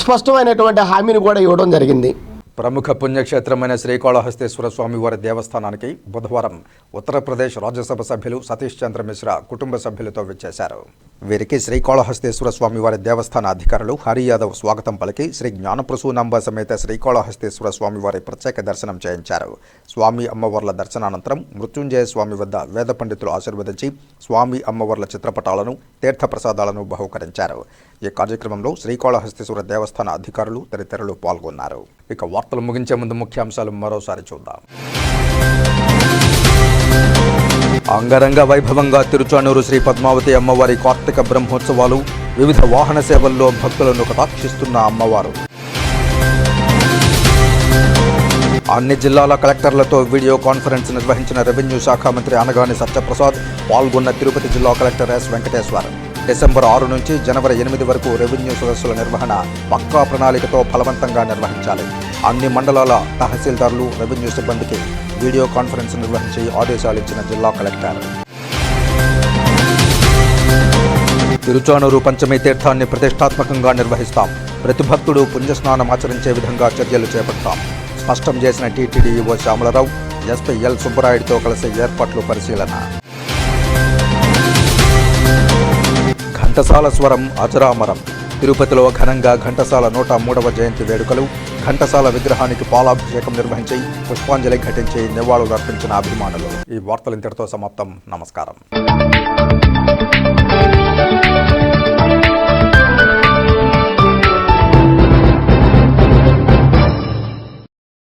స్పష్టమైనటువంటి హామీని కూడా ఇవ్వడం జరిగింది. ప్రముఖ పుణ్యక్షేత్రమైన శ్రీకాళహస్తేశ్వర స్వామివారి దేవస్థానానికి బుధవారం ఉత్తరప్రదేశ్ రాజ్యసభ సభ్యులు సతీష్ చంద్ర మిశ్రా కుటుంబ సభ్యులతో విచ్చేశారు. వీరికి శ్రీకాళహస్తేశ్వర స్వామివారి దేవస్థాన అధికారులు హరి యాదవ్ స్వాగతం పలికి శ్రీ జ్ఞానప్రసూనాంబ సమేత శ్రీకాళహస్తేశ్వర స్వామివారి ప్రత్యేక దర్శనం చేయించారు. స్వామి అమ్మవార్ల దర్శనానంతరం మృత్యుంజయ స్వామి వద్ద వేద పండితులు ఆశీర్వదించి స్వామి అమ్మవార్ల చిత్రపటాలను, తీర్థ ప్రసాదాలను బహూకరించారు. ఈ కార్యక్రమంలో శ్రీకాళహస్తేశ్వర దేవస్థాన అధికారులు తదితరులు పాల్గొన్నారు. ఇక వార్తలు ముగించే ముందు ముఖ్యాంశాలు మరోసారి చూద్దాం. అంగరంగ వైభవంగా తిరుచానూరు శ్రీ పద్మావతి అమ్మవారి కార్తీక బ్రహ్మోత్సవాలు, వివిధ వాహన సేవల్లో భక్తులను కటాక్షిస్తున్న అమ్మవారు. అన్ని జిల్లాల కలెక్టర్లతో వీడియో కాన్ఫరెన్స్ నిర్వహించిన రెవెన్యూ శాఖ మంత్రి అనగాని సత్యప్రసాద్. పాల్గొన్న తిరుపతి జిల్లా కలెక్టర్ ఎస్ వెంకటేశ్వర్. డిసెంబర్ 6 నుంచి జనవరి 8 వరకు రెవెన్యూ సదస్సుల నిర్వహణ పక్కా ప్రణాళికతో ఫలవంతంగా నిర్వహించాలి. అన్ని మండలాల తహసీల్దార్లు, రెవెన్యూ సిబ్బందికి వీడియో కాన్ఫరెన్స్ నిర్వహించి ఆదేశాలిచ్చిన జిల్లా కలెక్టర్. తిరుచానూరు పంచమి తీర్థాన్ని ప్రతిష్టాత్మకంగా నిర్వహిస్తాం. ప్రతి భక్తుడు పుణ్యస్నానం ఆచరించే విధంగా చర్యలు చేపడతాం. స్పష్టం చేసిన TTD EO Shyamalarao. SP L సుబ్బరాయుడితో కలిసి ఏర్పాట్లు పరిశీలన. ఘంటసాల స్వరం అజరామరం. తిరుపతిలో ఘనంగా ఘంటసాల 103వ జయంతి వేడుకలు. ఘంటసాల విగ్రహానికి పాలాభిషేకం నిర్వహించి పుష్పాంజలి ఘటించి నివాళులు అర్పించిన అభిమానులు. ఈ వార్తలు ఇంతటితో సమాప్తం. నమస్కారం.